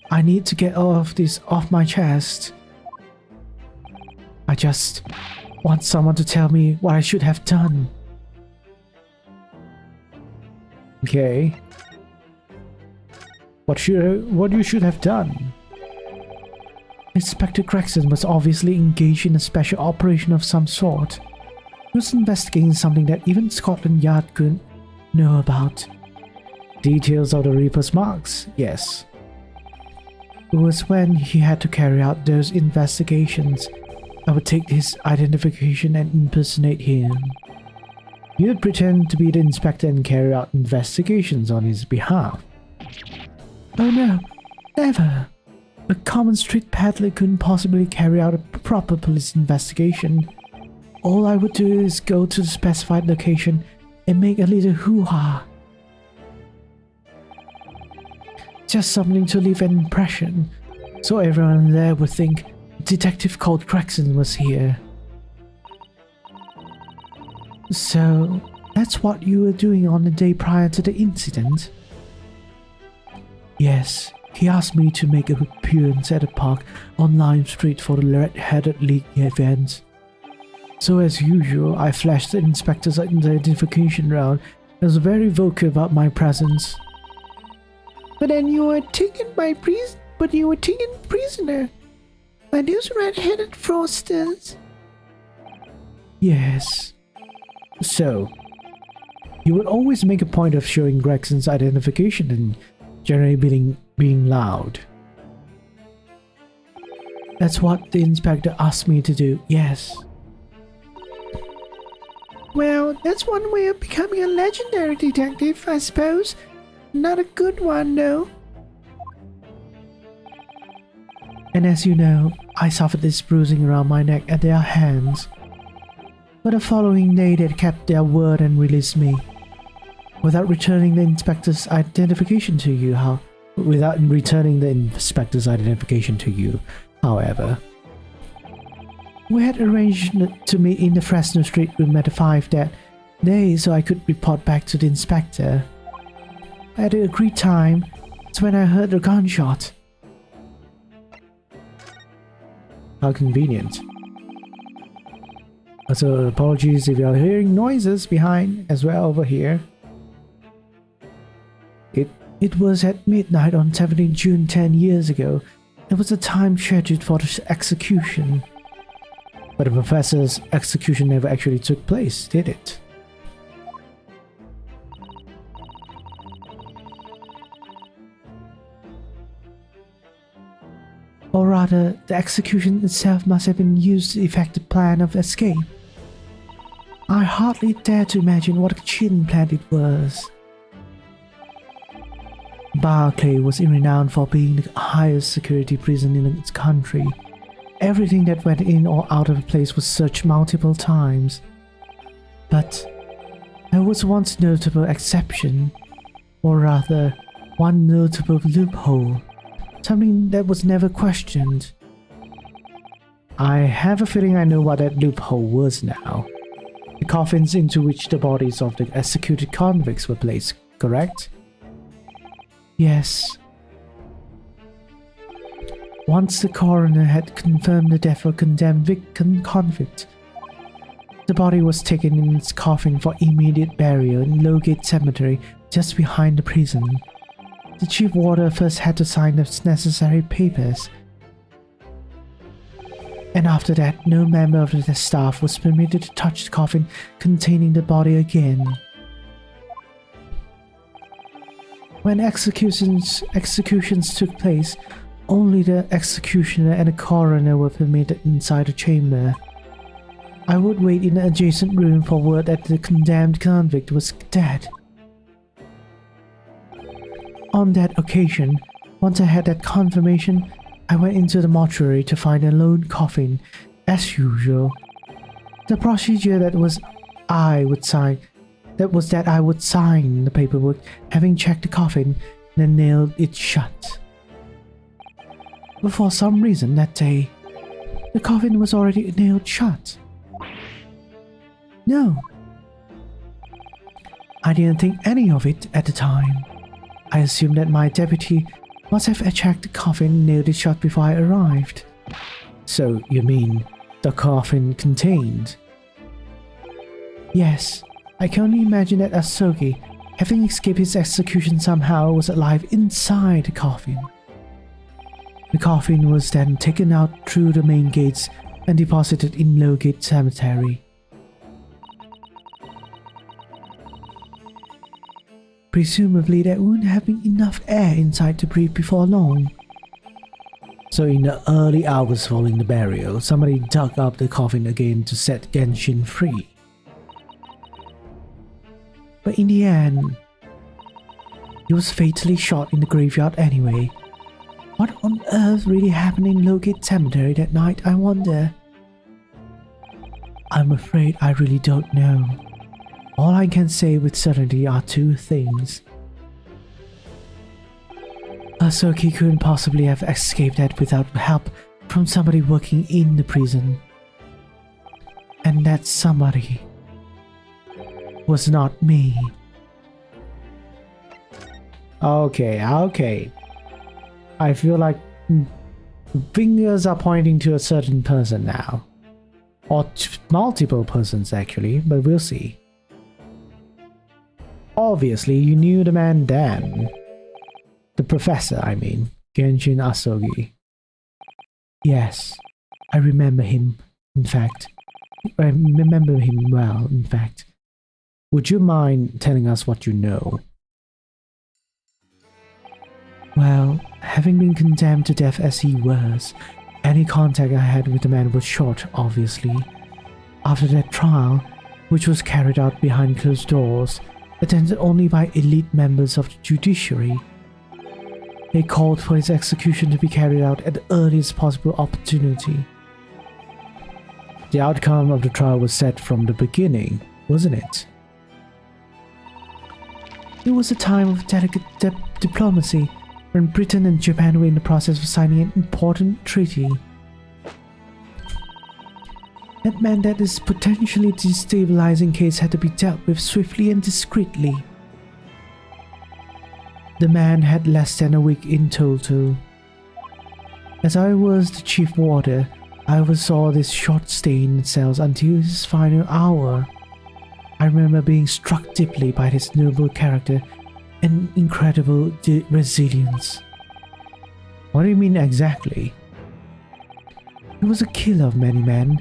I need to get all of this off my chest. I just want someone to tell me what I should have done. Okay. What you should have done? Inspector Gregson was obviously engaged in a special operation of some sort. He was investigating something that even Scotland Yard couldn't know about. Details of the Reaper's marks, yes. It was when he had to carry out those investigations. I would take his identification and impersonate him. He would pretend to be the inspector and carry out investigations on his behalf. Oh no, never! A common street peddler couldn't possibly carry out a proper police investigation. All I would do is go to the specified location and make a little hoo-ha. Just something to leave an impression, so everyone there would think a detective called Gregson was here. So, that's what you were doing on the day prior to the incident? Yes, he asked me to make an appearance at a park on Lime Street for the Red-Headed League event. So as usual, I flashed the inspector's identification round and was very vocal about my presence. But then you were taken prisoner by those red-headed fraudsters. Yes. So, you would always make a point of showing Gregson's identification and generally being loud. That's what the inspector asked me to do, yes. Well, that's one way of becoming a legendary detective, I suppose. Not a good one, though. And as you know, I suffered this bruising around my neck at their hands. But the following day they kept their word and released me. Without returning the inspector's identification to you, however. We had arranged to meet in the Fresno Street room at 5 that day so I could report back to the inspector. At the agreed time, it's when I heard the gunshot. How convenient. Also, apologies if you're hearing noises behind as well over here. It was at midnight on 17 June 10 years ago. It was the time scheduled for the execution. But the professor's execution never actually took place, did it? Alright. rather, the execution itself must have been used to effect a plan of escape. I hardly dare to imagine what a chin plant it was. Barclay was renowned for being the highest security prison in its country. Everything that went in or out of the place was searched multiple times. But there was one notable exception, or rather, one notable loophole, something that was never questioned. I have a feeling I know what that loophole was now. The coffins into which the bodies of the executed convicts were placed, correct? Yes. Once the coroner had confirmed the death of a condemned convict, the body was taken in its coffin for immediate burial in Lowgate Cemetery just behind the prison. The chief warder first had to sign the necessary papers, and after that, no member of the staff was permitted to touch the coffin containing the body again. When executions took place, only the executioner and the coroner were permitted inside the chamber. I would wait in the adjacent room for word that the condemned convict was dead. On that occasion, once I had that confirmation, I went into the mortuary to find a lone coffin, as usual. The procedure that I would sign the paperwork, having checked the coffin, then nailed it shut. But for some reason that day, the coffin was already nailed shut. No. I didn't think any of it at the time. I assumed that my deputy must have checked the coffin and nailed it shut before I arrived. So, you mean the coffin contained? Yes, I can only imagine that Asogi, having escaped his execution somehow, was alive inside the coffin. The coffin was then taken out through the main gates and deposited in Lowgate Cemetery. Presumably, there wouldn't have been enough air inside to breathe before long. So in the early hours following the burial, somebody dug up the coffin again to set Genshin free. But in the end, he was fatally shot in the graveyard anyway. What on earth really happened in Lowgate Cemetery that night, I wonder? I'm afraid I really don't know. All I can say with certainty are two things. Asogi couldn't possibly have escaped that without help from somebody working in the prison. And that somebody was not me. Okay. I feel like fingers are pointing to a certain person now. Or multiple persons actually, but we'll see. Obviously, you knew the man then. The professor, I mean, Genshin Asogi. Yes, I remember him, in fact. I remember him well, in fact. Would you mind telling us what you know? Well, having been condemned to death as he was, any contact I had with the man was short, obviously. After that trial, which was carried out behind closed doors, attended only by elite members of the judiciary, they called for his execution to be carried out at the earliest possible opportunity. The outcome of the trial was set from the beginning, wasn't it? It was a time of delicate diplomacy, when Britain and Japan were in the process of signing an important treaty. That meant that this potentially destabilizing case had to be dealt with swiftly and discreetly. The man had less than a week in total. As I was the chief warder, I oversaw this short stay in cells until his final hour. I remember being struck deeply by his noble character and incredible resilience. What do you mean exactly? He was a killer of many men,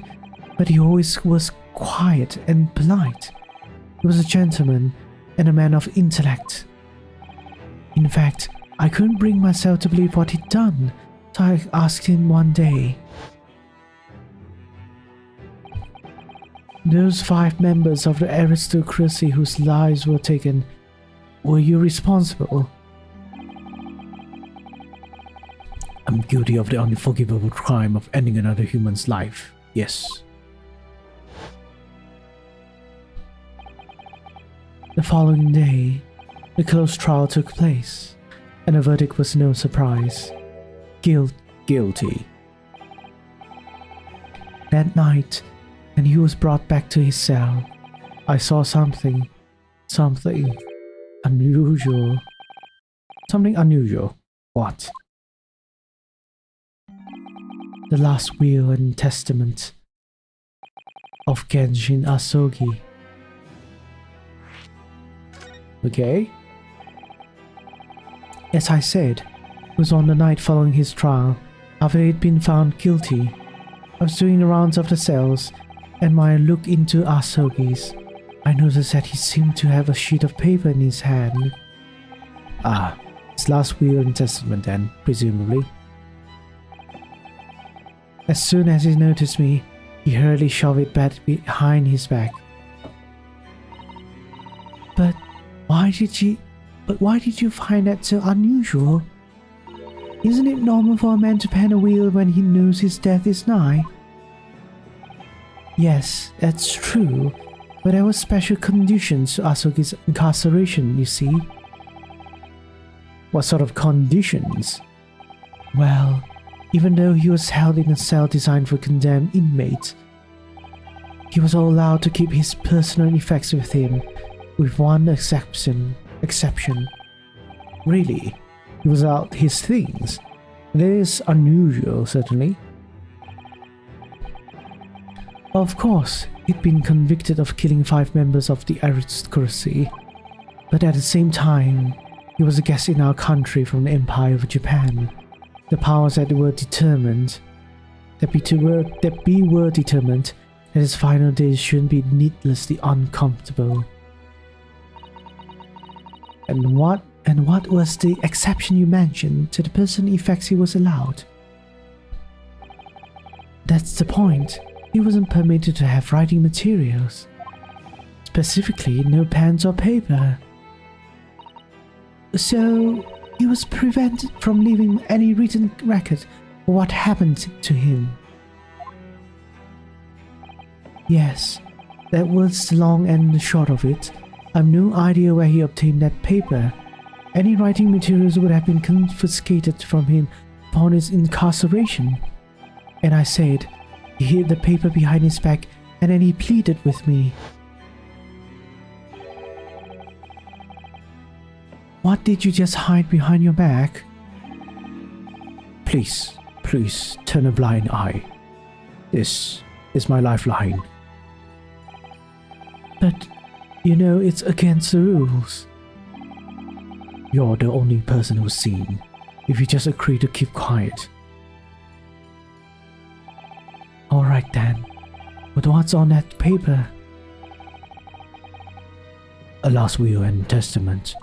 but he always was quiet and polite. He was a gentleman and a man of intellect. In fact, I couldn't bring myself to believe what he'd done, So I asked him one day, those 5 members of the aristocracy whose lives were taken, were you responsible? I'm guilty of the unforgivable crime of ending another human's life. Yes. The following day, the closed trial took place, and the verdict was no surprise. Guilty. That night, when he was brought back to his cell, I saw something unusual. Something unusual. What? The last will and testament of Genshin Asogi. Okay. As I said, it was on the night following his trial, after he'd been found guilty. I was doing the rounds of the cells, and when I looked into Asogi's, I noticed that he seemed to have a sheet of paper in his hand. Ah, his last will and testament then, presumably. As soon as he noticed me, he hurriedly shoved it back behind his back. But why did you find that so unusual? Isn't it normal for a man to pen a will when he knows his death is nigh? Yes, that's true, but there were special conditions to Asogi's incarceration, you see. What sort of conditions? Well, even though he was held in a cell designed for condemned inmates, he was allowed to keep his personal effects with him, with one exception. Really? He was out his things? That is unusual, certainly. Of course, he'd been convicted of killing 5 members of the aristocracy, but at the same time, he was a guest in our country from the Empire of Japan. The powers that were determined that his final days shouldn't be needlessly uncomfortable. And what was the exception you mentioned to the personal effects he was allowed? That's the point. He wasn't permitted to have writing materials. Specifically, no pens or paper. So, he was prevented from leaving any written record of what happened to him. Yes, that was the long and the short of it. I've no idea where he obtained that paper. Any writing materials would have been confiscated from him upon his incarceration. And I said, he hid the paper behind his back and then he pleaded with me. What did you just hide behind your back? Please, turn a blind eye. This is my lifeline. But, you know, it's against the rules. You're the only person who's seen. If you just agree to keep quiet. Alright then. But what's on that paper? A last will and testament.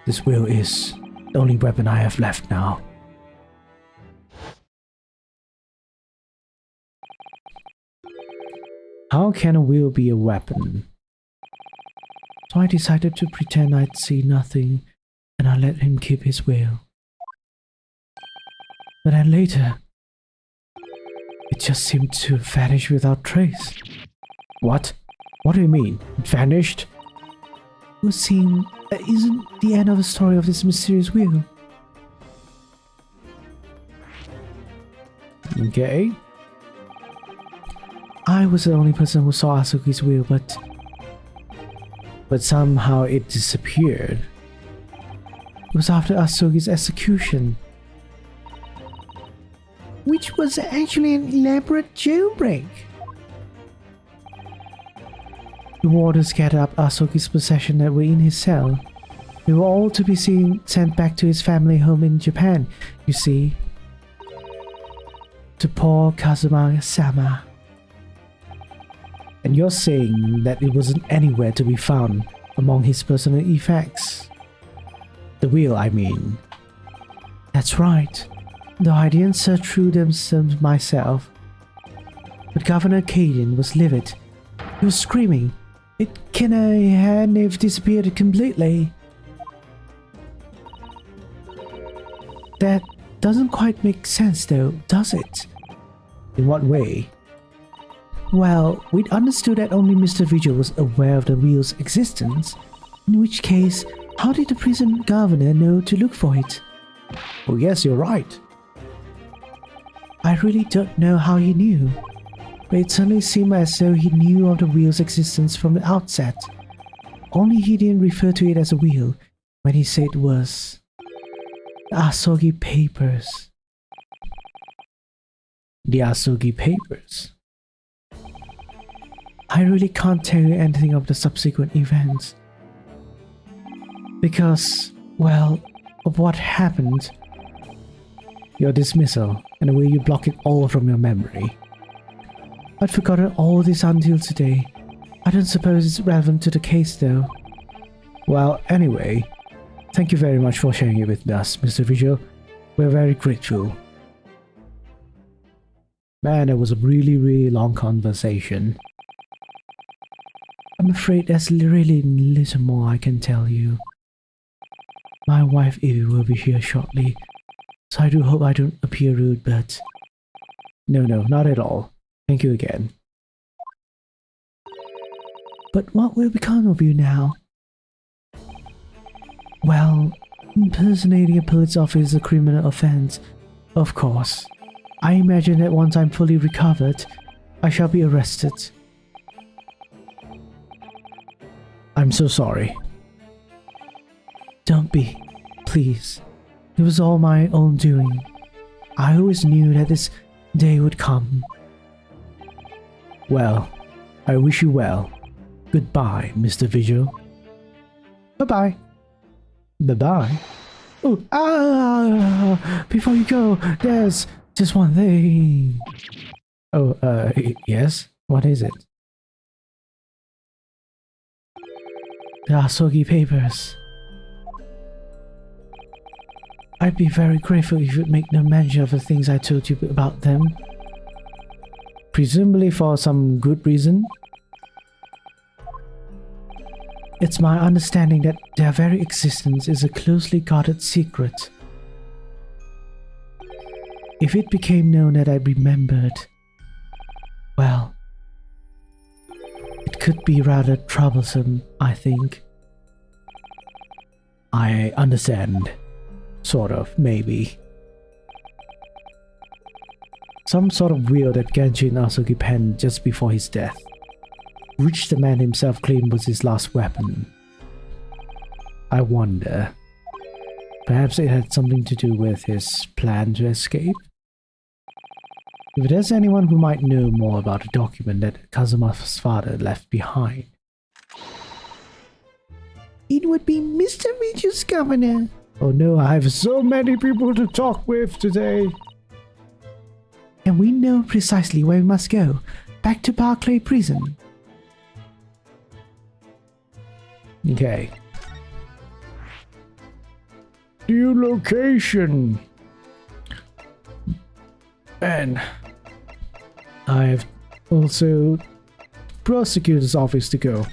This will is the only weapon I have left now. How can a will be a weapon? So I decided to pretend I'd see nothing and I let him keep his will. But then later, it just seemed to vanish without trace. What? What do you mean? It vanished? It would seem that isn't the end of the story of this mysterious will. Okay. I was the only person who saw Asogi's will, but somehow it disappeared. It was after Asogi's execution, which was actually an elaborate jailbreak. The warders gathered up Asogi's possessions that were in his cell. They were all to be sent back to his family home in Japan, you see. To poor Kazuma-sama. And you're saying that it wasn't anywhere to be found among his personal effects? The will, I mean. That's right. though I didn't search through them myself. But Governor Caden was livid. He was screaming. It hadn't have disappeared completely. That doesn't quite make sense though, does it? In what way? Well, we'd understood that only Mr. Vigil was aware of the wheel's existence, in which case, how did the prison governor know to look for it? Oh yes, you're right. I really don't know how he knew, but it certainly seemed as though he knew of the wheel's existence from the outset. Only he didn't refer to it as a wheel when he said it was the Asogi Papers. The Asogi Papers? I really can't tell you anything of the subsequent events. Because, well, of what happened. Your dismissal and the way you block it all from your memory. I'd forgotten all this until today. I don't suppose it's relevant to the case though. Well, anyway, thank you very much for sharing it with us, Mr. Vigil. We're very grateful. Man, it was a really long conversation. I'm afraid there's really little more I can tell you. My wife Evie will be here shortly, so I do hope I don't appear rude, but... No, not at all. Thank you again. But what will become of you now? Well, impersonating a police officer is a criminal offense, of course. I imagine that once I'm fully recovered, I shall be arrested. I'm so sorry. Don't be, please. It was all my own doing. I always knew that this day would come. Well, I wish you well. Goodbye, Mr. Vigil. Bye-bye. Bye-bye. Oh, before you go, there's just one thing. Oh, yes? What is it? The Asogi Papers. I'd be very grateful if you'd make no mention of the things I told you about them. Presumably for some good reason? It's my understanding that their very existence is a closely guarded secret. If it became known that I remembered, well, it could be rather troublesome, I think. I understand. Sort of, maybe. Some sort of wheel that Genshin Asogi penned just before his death, which the man himself claimed was his last weapon. I wonder, perhaps it had something to do with his plan to escape? If there's anyone who might know more about the document that Kazuma's father left behind, It would be Mr. Vigil's governor. oh no, I have so many people to talk with today. And we know precisely where we must go. Back to Barclay Prison. Okay. New location. And I have also prosecutor's office to go.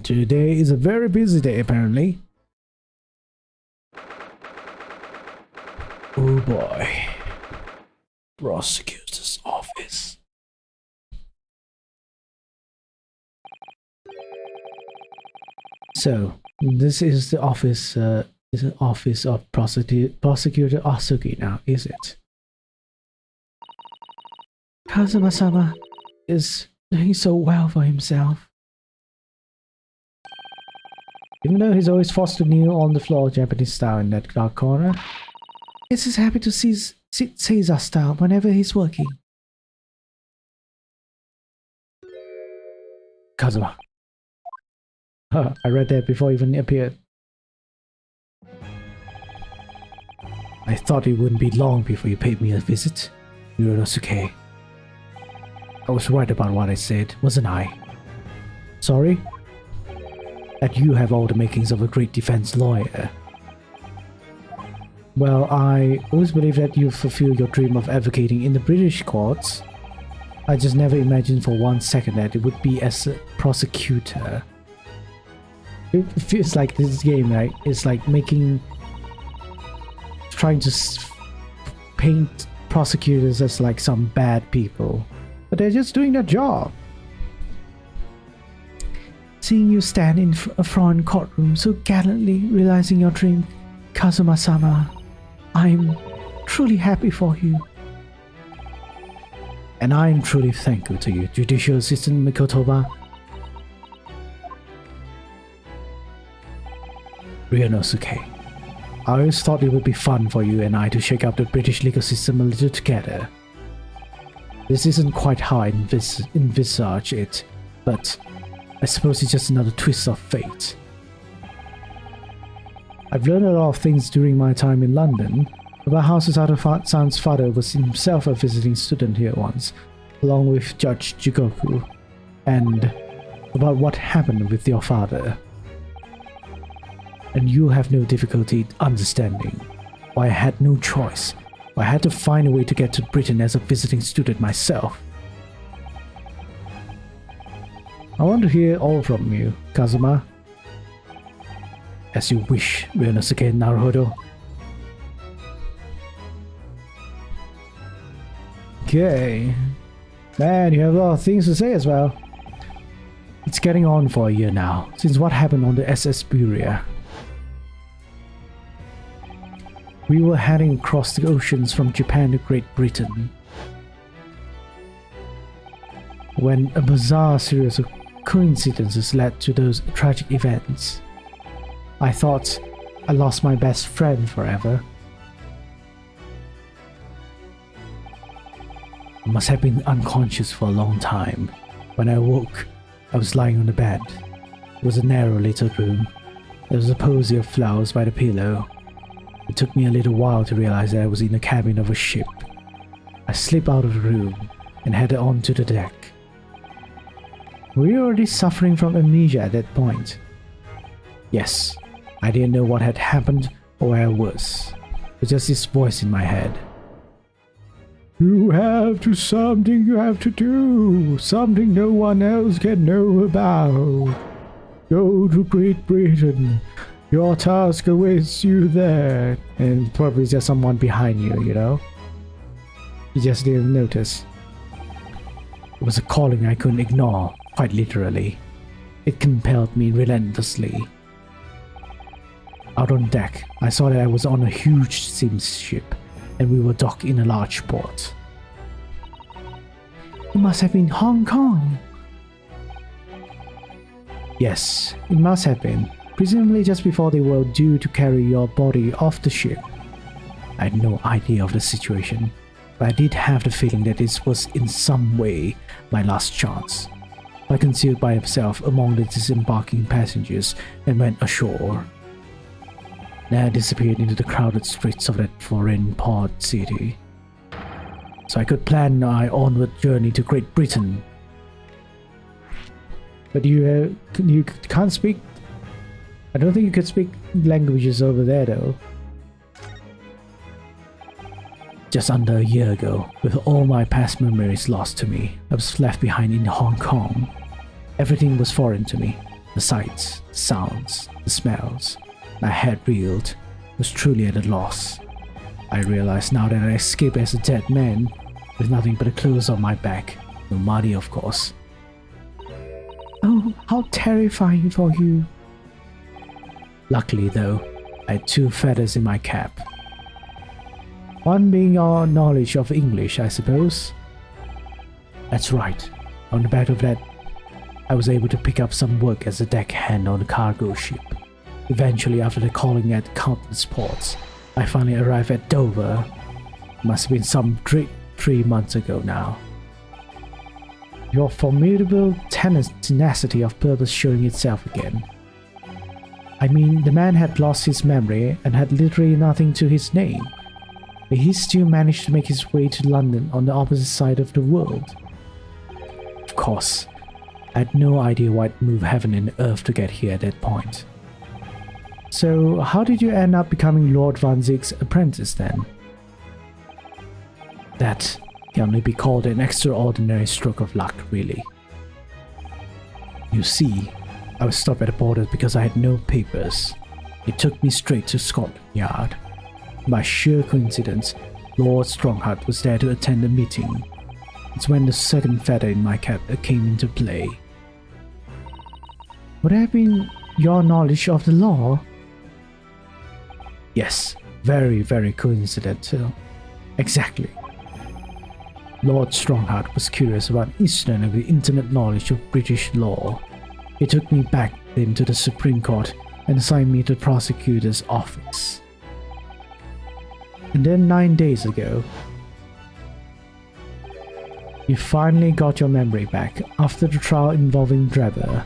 Today is a very busy day, apparently. Oh boy. Prosecutor's office. So, this is the office, of Prosecutor Asogi now, is it? Kazuma-sama is doing so well for himself. Even though he's always forced to kneel on the floor Japanese style in that dark corner. He's just happy to see Caesar style whenever he's working. Kazuma. I read that before it even appeared. I thought it wouldn't be long before you paid me a visit, Yunosuke. I was right about what I said, wasn't I? Sorry? That you have all the makings of a great defense lawyer. Well, I always believe that you fulfill your dream of advocating in the British courts. I just never imagined for 1 second that it would be as a prosecutor. It feels like this game, right? It's like trying to paint prosecutors as like some bad people, but they're just doing their job. Seeing you stand in a foreign courtroom so gallantly, realizing your dream, Kazuma-sama, I'm truly happy for you. And I am truly thankful to you, Judicial Assistant Mikotoba. Ryunosuke, I always thought it would be fun for you and I to shake up the British legal system a little together. This isn't quite how I envisage it, but I suppose it's just another twist of fate. I've learned a lot of things during my time in London, about how Susato-san's father was himself a visiting student here once, along with Judge Jigoku, and about what happened with your father. And you have no difficulty understanding why I had no choice, why I had to find a way to get to Britain as a visiting student myself. I want to hear all from you, Kazuma. As you wish, Ryunosuke Naruhodo. Okay. Man, you have a lot of things to say as well. It's getting on for a year now, since what happened on the SS Buria. We were heading across the oceans from Japan to Great Britain, when a bizarre series of coincidences led to those tragic events. I thought I lost my best friend forever. I must have been unconscious for a long time. When I awoke, I was lying on the bed. It was a narrow little room. There was a posy of flowers by the pillow. It took me a little while to realize that I was in the cabin of a ship. I slipped out of the room and headed on to the deck. Were you already suffering from amnesia at that point? Yes, I didn't know what had happened or where I was. It was just this voice in my head. You have to do, something no one else can know about. Go to Great Britain. Your task awaits you there. And probably just someone behind you, you know? You just didn't notice. It was a calling I couldn't ignore, quite literally. It compelled me relentlessly. Out on deck, I saw that I was on a huge steamship, and we were docked in a large port. It must have been Hong Kong. Yes, it must have been. Presumably just before they were due to carry your body off the ship. I had no idea of the situation, but I did have the feeling that this was in some way my last chance. I concealed myself among the disembarking passengers and went ashore. Then I disappeared into the crowded streets of that foreign port city, so I could plan my onward journey to Great Britain. But you can't speak. I don't think you could speak languages over there, though. Just under a year ago, with all my past memories lost to me, I was left behind in Hong Kong. Everything was foreign to me. The sights, the sounds, the smells. My head reeled. I was truly at a loss. I realized now that I escaped as a dead man, with nothing but the clothes on my back. No money, of course. Oh, how terrifying for you. Luckily, though, I had 2 feathers in my cap. One being your knowledge of English, I suppose. That's right. On the back of that, I was able to pick up some work as a deckhand on a cargo ship. Eventually, after the calling at countless ports, I finally arrived at Dover. It must have been some 3 months ago now. Your formidable tenacity of purpose showing itself again. I mean, the man had lost his memory and had literally nothing to his name, but he still managed to make his way to London on the opposite side of the world. Of course, I had no idea what moved heaven and earth to get here at that point. So, how did you end up becoming Lord Van Ziek's apprentice then? That can only be called an extraordinary stroke of luck, really. You see, I was stopped at the border because I had no papers. It took me straight to Scotland Yard. By sheer coincidence, Lord Strongheart was there to attend a meeting. It's when the second feather in my cap came into play. Would it have been your knowledge of the law? Yes, very, very coincidental. Exactly. Lord Strongheart was curious about Eastern and with intimate knowledge of British law. He took me back then to the Supreme Court and assigned me to the prosecutor's office. And then 9 days ago, you finally got your memory back after the trial involving Drebber.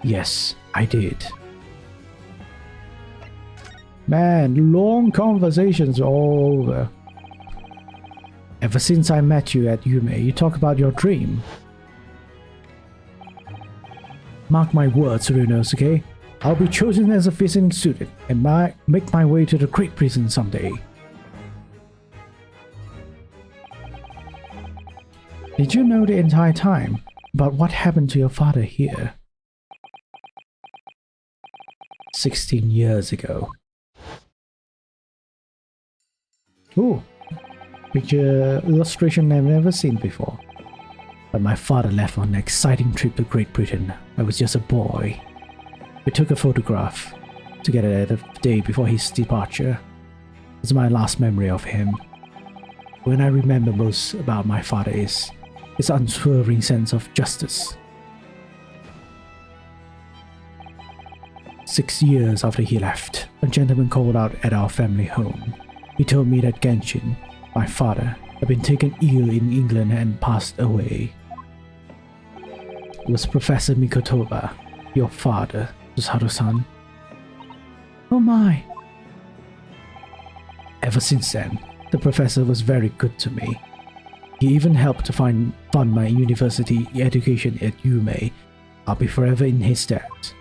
Yes, I did. Man, long conversations all over. Ever since I met you at Yume, you talk about your dream. Mark my words, Ryunosuke. I'll be chosen as a visiting student and make my way to the Great Prison someday. Did you know the entire time about what happened to your father here? 16 years ago. Ooh, picture illustration I've never seen before. But my father left on an exciting trip to Great Britain. I was just a boy. We took a photograph together the day before his departure. It's my last memory of him. When I remember most about my father is his unswerving sense of justice. 6 years after he left, a gentleman called out at our family home. He told me that Genshin, my father, had been taken ill in England and passed away. It was Professor Mikotoba, your father, Susaru-san. Oh my. Ever since then, the professor was very good to me. He even helped to fund my university education at Yume. I'll be forever in his debt.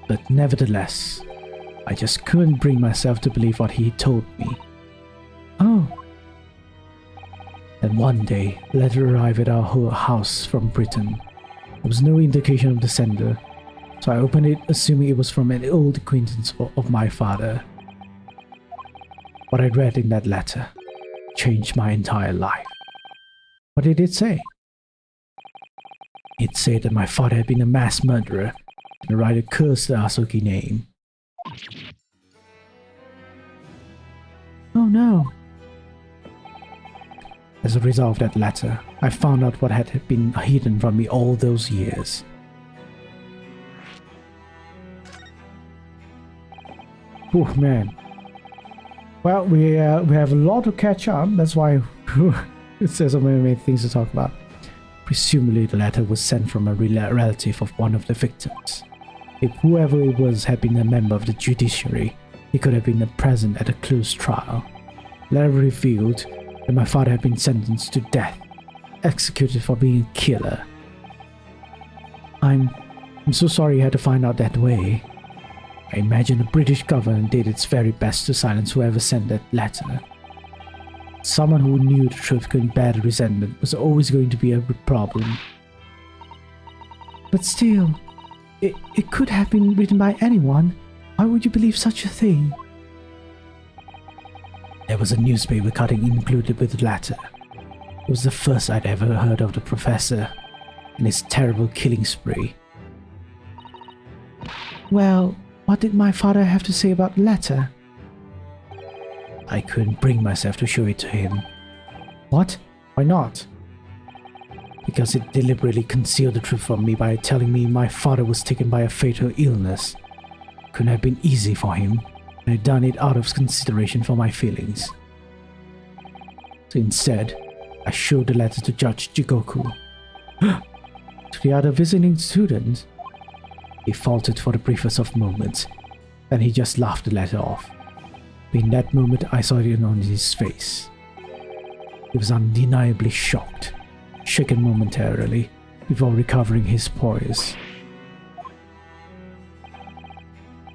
But nevertheless, I just couldn't bring myself to believe what he told me. Oh. Then one day, a letter arrived at our house from Britain. There was no indication of the sender, so I opened it assuming it was from an old acquaintance of my father. What I read in that letter changed my entire life. What did it say? It said that my father had been a mass murderer, and the writer cursed the Asogi name. Oh no. As a result of that letter, I found out what had been hidden from me all those years. Oh man. Well, we have a lot to catch up. That's why there's so many things to talk about. Presumably, the letter was sent from a relative of one of the victims. If whoever it was had been a member of the judiciary, he could have been present at a closed trial. The letter revealed that my father had been sentenced to death, executed for being a killer. I'm so sorry you had to find out that way. I imagine the British government did its very best to silence whoever sent that letter. Someone who knew the truth couldn't bear the resentment was always going to be a problem. But still, it could have been written by anyone. Why would you believe such a thing? There was a newspaper cutting included with the letter. It was the first I'd ever heard of the professor and his terrible killing spree. Well, what did my father have to say about the letter? I couldn't bring myself to show it to him. What? Why not? Because it deliberately concealed the truth from me by telling me my father was taken by a fatal illness. Couldn't have been easy for him, and I'd done it out of consideration for my feelings. So instead, I showed the letter to Judge Jigoku. To the other visiting student? He faltered for the briefest of moments, then he just laughed the letter off. But in that moment, I saw it on his face. He was undeniably shocked, shaken momentarily, before recovering his poise.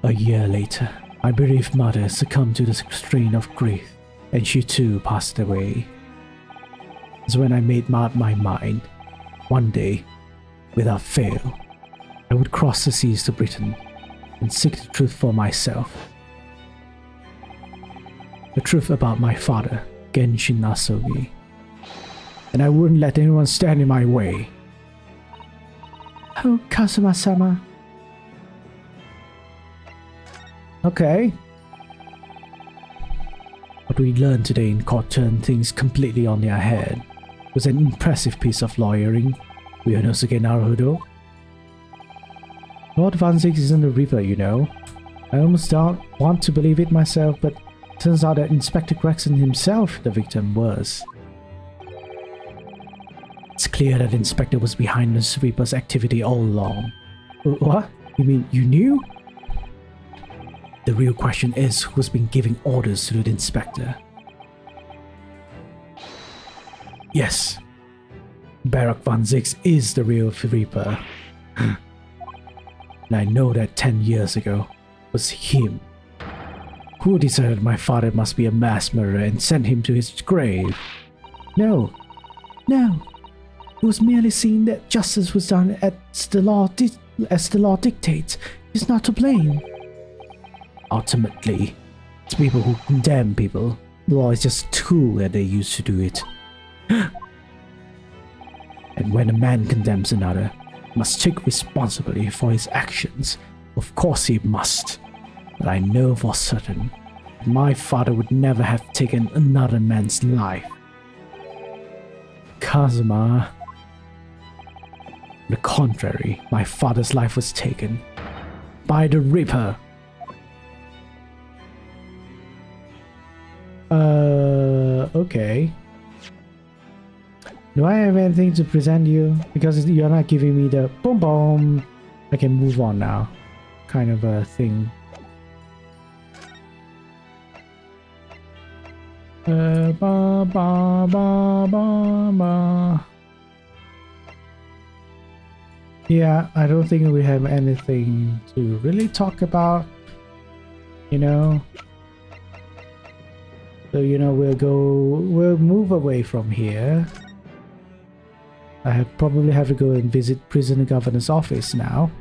A year later, my bereaved mother succumbed to the strain of grief, and she too passed away. It's when I made up my mind. One day, without fail, I would cross the seas to Britain and seek the truth for myself. The truth about my father, Genshin Asogi. And I wouldn't let anyone stand in my way. Oh, Kazuma-sama. Okay. What we learned today in court turned things completely on their head. It was an impressive piece of lawyering. Ryonosuke Naruhodo. Lord Van Zix isn't the Reaper, you know. I almost don't want to believe it myself, but turns out that Inspector Gregson himself the victim was. It's clear that Inspector was behind the Reaper's activity all along. What? You mean you knew? The real question is who's been giving orders to the Inspector. Yes, Barak Van Zix is the real Reaper. And I know that 10 years ago was him who decided my father must be a mass murderer and sent him to his grave. No. It was merely seeing that justice was done as the law dictates. He's not to blame. Ultimately, it's people who condemn people. The law is just a tool that they use to do it. And when a man condemns another, he must take responsibility for his actions. Of course he must. But I know for certain my father would never have taken another man's life. Kazuma. On the contrary, my father's life was taken by the Reaper. Okay. Do I have anything to present you? Because you're not giving me the boom boom. I can move on now. Kind of a thing. Ba ba ba ba ba. Yeah, I don't think we have anything to really talk about. You know. So, you know, we'll move away from here. I probably have to go and visit Prisoner Governor's office now.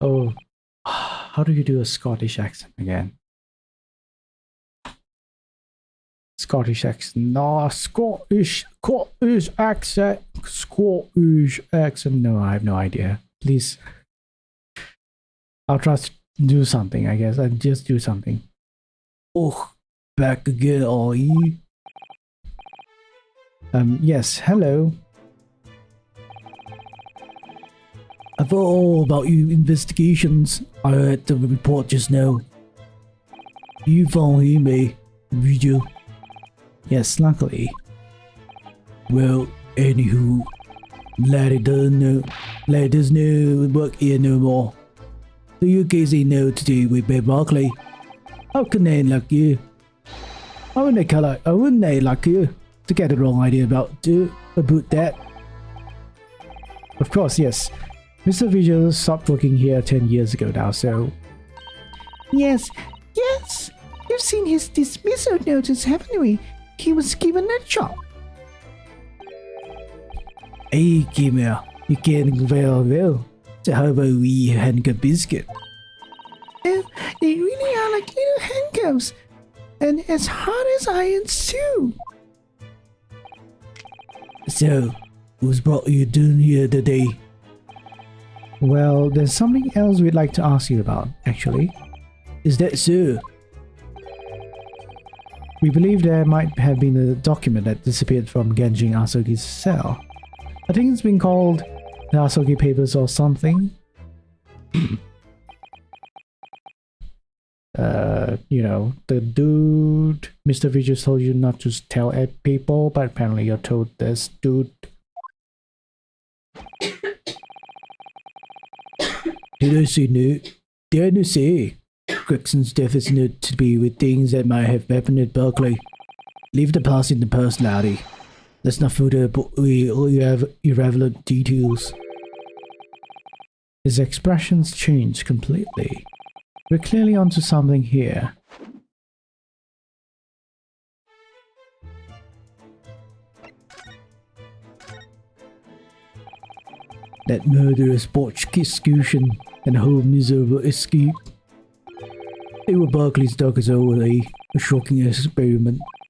Oh, how do you do a Scottish accent again? Scottish accent. No, Scottish accent. Scottish accent. No, I have no idea. Please. I'll try to do something, I guess. I'll just do something. Oh, back again, are you? Yes, hello. I thought all about your investigations. I heard the report just now. You found him, eh? Video. Yes, luckily. Well, anywho, let us know work here no more. So you guys ain't know to do with Ben Barkley. How can they like you? I wouldn't they like you to get the wrong idea about that? Of course, yes. Mr. Visual stopped working here 10 years ago now, so... Yes. You've seen his dismissal notice, haven't we? He was given a job. Hey, Kimmer, you getting very well. So how about we handcuff biscuit? Oh, they really are like little handcuffs. And as hard as irons too. So, who's brought you down here today? Well, there's something else we'd like to ask you about, actually. Is that so? We believe there might have been a document that disappeared from Genshin Asogi's cell. I think it's been called the Asogi Papers or something. You know, the dude Mr. V just told you not to tell people, but apparently you're told this dude. Did I say no? Did I say? Gregson's death is not to be with things that might have happened at Berkeley. Leave the past in the past, laddie. Let's not further irrelevant details. His expressions changed completely. We're clearly onto something here. That murderous botched execution and whole miserable escape. They were Berkeley's dog as always, a shocking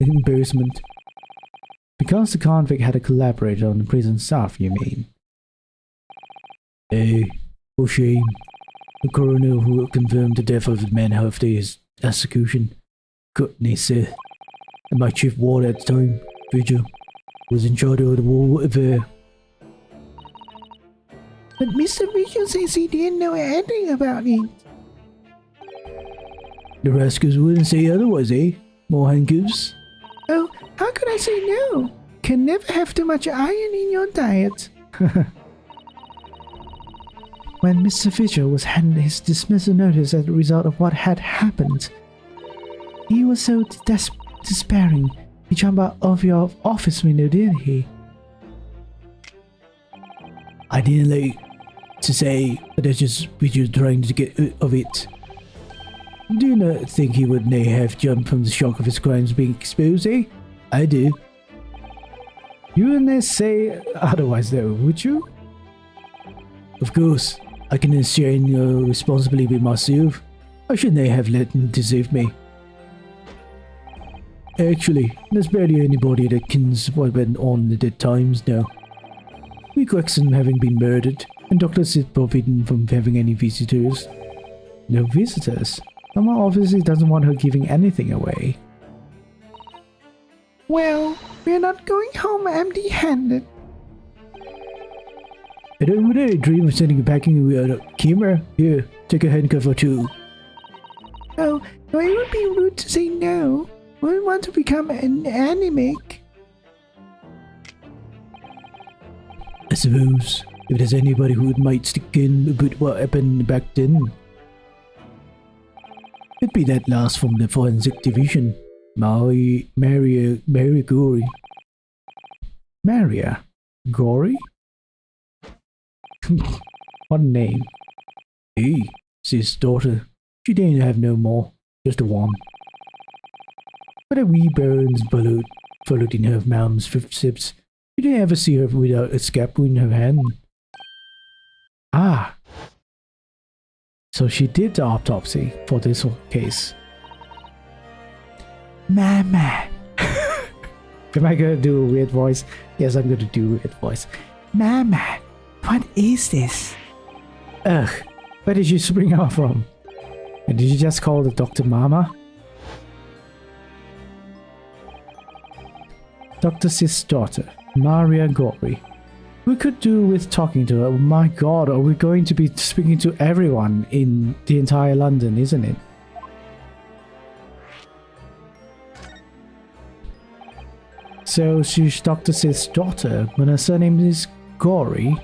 embarrassment. Because the convict had a collaborator on the prison staff, you mean? For shame. The coroner who confirmed the death of the man after his execution, Courtney Seth, and my chief ward at the time, Vigil, was in charge of the whole affair. But Mr. Vigil says he didn't know anything about it. The rascals wouldn't say otherwise, eh? More handcuffs? Oh, how could I say no? Can never have too much iron in your diet. When Mr. Vigil was handed his dismissal notice as a result of what had happened, he was so despairing, he jumped out of your office window, didn't he? I didn't like to say, but that's just Vigil trying to get out of it. Do you not think he would nay have jumped from the shock of his crimes being exposed, eh? I do. You wouldn't say otherwise though, would you? Of course. I can share no responsibility with myself. I shouldn't have let him deceive me. Actually, there's barely anybody that kens what went on at the times now. With Gregson having been murdered, and Dr. Sid forbidden from having any visitors. No visitors? Someone obviously doesn't want her giving anything away. Well, we're not going home empty-handed. I don't want to dream of sending you packing with a camera. Here, take a handcuff or two. Oh, it would be rude to say no. We want to become an anemic. I suppose, if there's anybody who might stick in about what happened back then. It'd be that last from the forensic division, Maria Gory. Maria? Gory? What name? Hey, it's his daughter. She didn't have no more, just a one. But a wee bones followed in her mom's footsteps. You didn't ever see her without a scalpel in her hand. Ah. So she did the autopsy for this case. Mama. Am I gonna do a weird voice? Yes, I'm gonna do a weird voice. Mama, what is this? Ugh, where did you spring out from? And did you just call the doctor Mama? Dr. Sid's daughter, Maria Gory. We could do with talking to her. Oh my god, are we going to be speaking to everyone in the entire London, isn't it? So she's Dr. Sid's daughter, but her surname is Gory.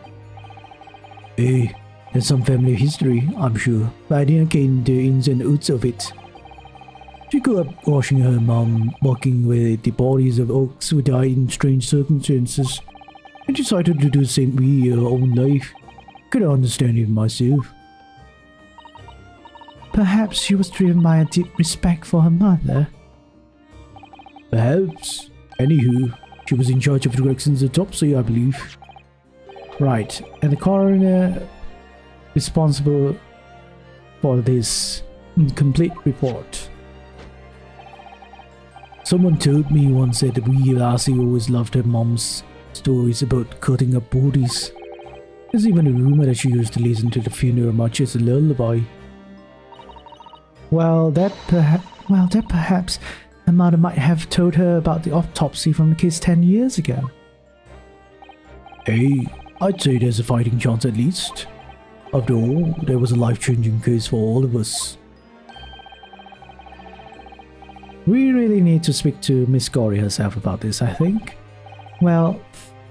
Hey, there's some family history, I'm sure, but I didn't get the ins and outs of it. She grew up watching her mom walking with the bodies of oaks who died in strange circumstances, and decided to do the same with her own life. Could understand it myself. Perhaps she was driven by a deep respect for her mother. Perhaps. Anywho, she was in charge of Gregson's autopsy, I believe. Right, and the coroner responsible for this incomplete report. Someone told me once that wee lassie always loved her mom's stories about cutting up bodies. There's even a rumor that she used to listen to the funeral much as a lullaby. Well, that perhaps her mother might have told her about the autopsy from the case 10 years ago. Hey, I'd say there's a fighting chance at least. After all, there was a life-changing case for all of us. We really need to speak to Miss Gory herself about this, I think. Well,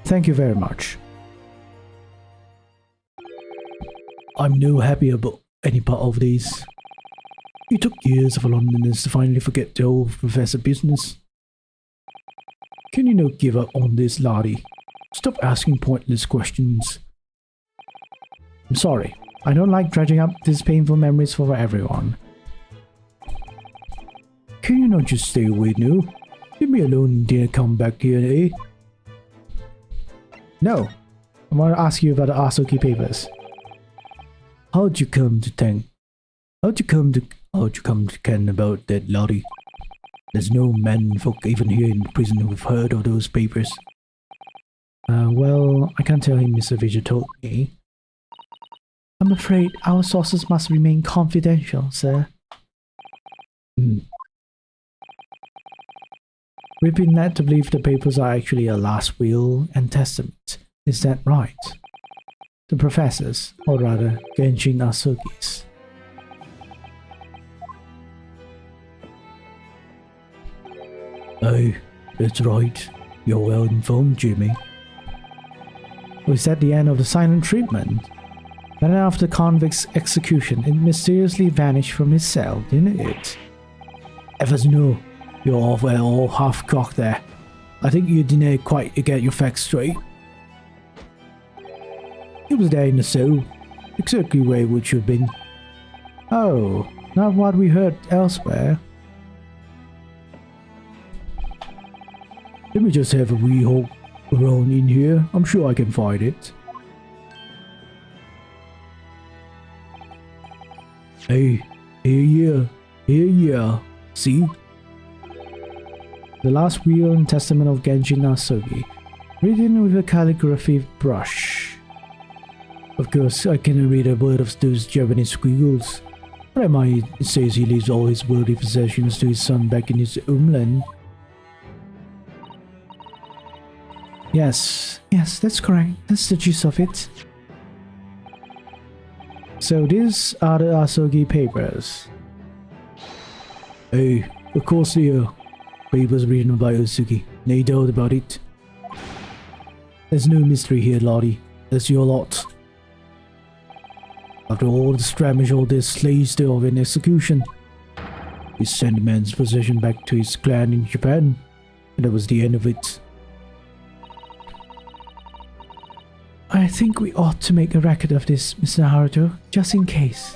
thank you very much. I'm no happier about any part of this. It took years of Londoners to finally forget the old professor business. Can you not give up on this, laddie? Stop asking pointless questions. I'm sorry. I don't like dredging up these painful memories for everyone. Can you not just stay away now? Leave me alone and didn't come back here, eh? No. I want to ask you about the Asogi papers. How'd you come to ken about that, laddie? There's no men folk even here in prison who've heard of those papers. Well, I can't tell him Mr. Vijay told me. I'm afraid our sources must remain confidential, sir. We've been led to believe the papers are actually a last will and testament. Is that right? The professors, or rather, Genshin Asogi's. Oh, that's right. You're well informed, Jimmy. Was that the end of the silent treatment? Then after the convict's execution, it mysteriously vanished from his cell, didn't it? Evers, no. You're all half-cocked there. I think you didn't quite get your facts straight. It was there in the cell, exactly where it would have been. Oh, not what we heard elsewhere. Let me just have a wee hole around in here. I'm sure I can find it. Hey, here, see? The last will and testament of Genshin Asogi, written with a calligraphy brush. Of course, I cannot read a word of those Japanese squiggles, but I might say he leaves all his worldly possessions to his son back in his homeland. Yes, that's correct. That's the gist of it. So these are the Asogi papers. Hey, of course they are. Papers written by Osugi, no doubt about it. There's no mystery here, laddie. That's your lot. After all the skirmish, all this slays of an execution, he sent man's possession back to his clan in Japan, and that was the end of it. I think we ought to make a record of this, Mr. Haruto, just in case.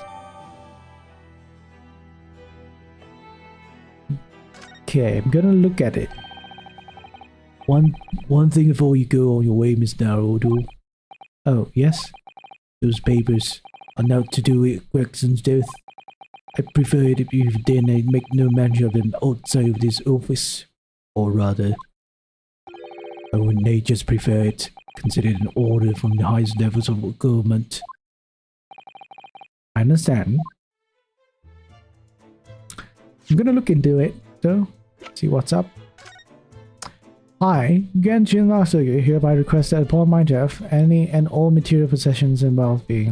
Okay, I'm gonna look at it. One thing before you go on your way, Mr. Naruto. Oh, yes? Those papers are not to do with Greggson's death. I prefer it if you didn't make no mention of them outside of this office. Or rather, I would just prefer it, considered an order from the highest levels of government. I understand. I'm gonna look into it, though. See what's up. I, Genshin Asogi, hereby request that upon my death, any and all material possessions and wealth being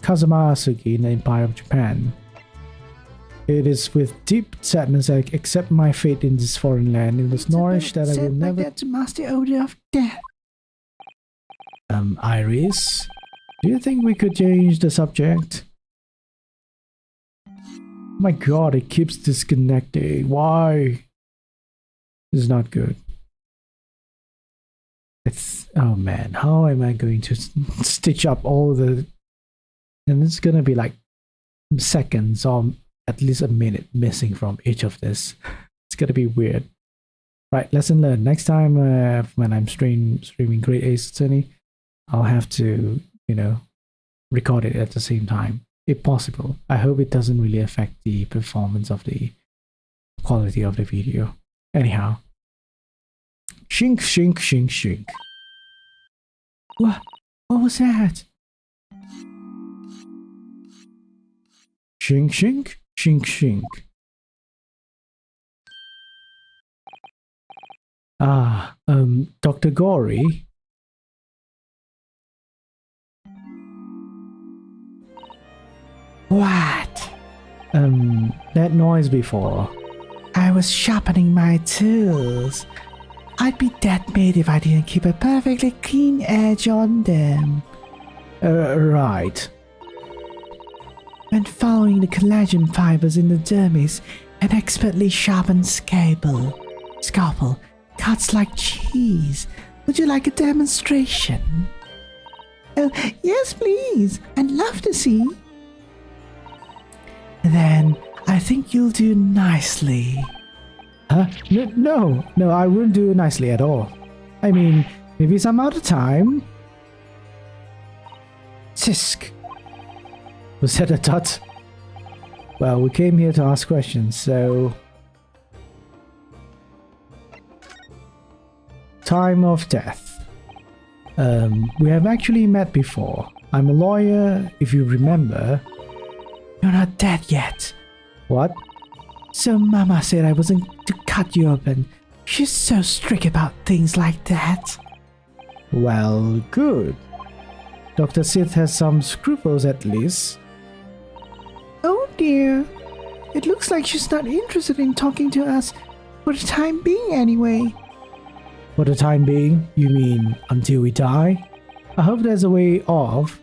Kazuma Asogi in the Empire of Japan. It is with deep sadness I accept my fate in this foreign land, in this knowledge that I will never... Like that's master order of death. Iris? Do you think we could change the subject? My god, it keeps disconnecting. Why? This is not good. It's... oh man, how am I going to stitch up all the... and it's gonna be like seconds or at least a minute missing from each of this. It's gonna be weird. Right, lesson learned. Next time when I'm streaming Great Ace Attorney, I'll have to, you know, record it at the same time, if possible. I hope it doesn't really affect the performance of the quality of the video. Anyhow. Shink, shink, shink, shink. What was that? Shink, shink, shink, shink. Ah, Dr. Gory? What? That noise before. I was sharpening my tools. I'd be dead mad if I didn't keep a perfectly clean edge on them. Right. When following the collagen fibers in the dermis, an expertly sharpened scalpel cuts like cheese. Would you like a demonstration? Oh, yes, please. I'd love to see. Then I think you'll do nicely. Huh? No, I wouldn't do it nicely at all. I mean, maybe some other time. Sisk. Was that a tut? Well, we came here to ask questions, so... Time of death. We have actually met before. I'm a lawyer, if you remember. You're not dead yet. What? So Mama said I wasn't to cut you open. She's so strict about things like that. Well, good. Dr. Sith has some scruples at least. Oh dear. It looks like she's not interested in talking to us for the time being anyway. For the time being, you mean until we die? I hope there's a way of.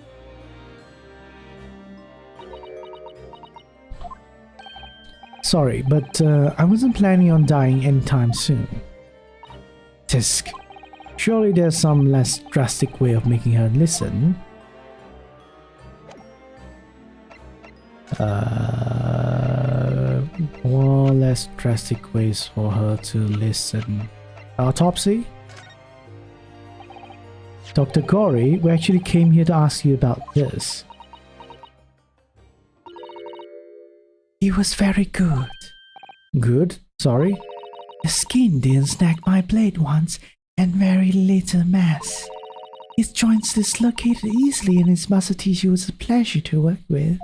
Sorry, but I wasn't planning on dying anytime soon. Tisk. Surely there's some less drastic way of making her listen. More less drastic ways for her to listen. Autopsy? Dr. Gory, we actually came here to ask you about this. He was very good. Good? Sorry? The skin didn't snag my blade once, and very little mass. His joints dislocated easily and his muscle tissue was a pleasure to work with.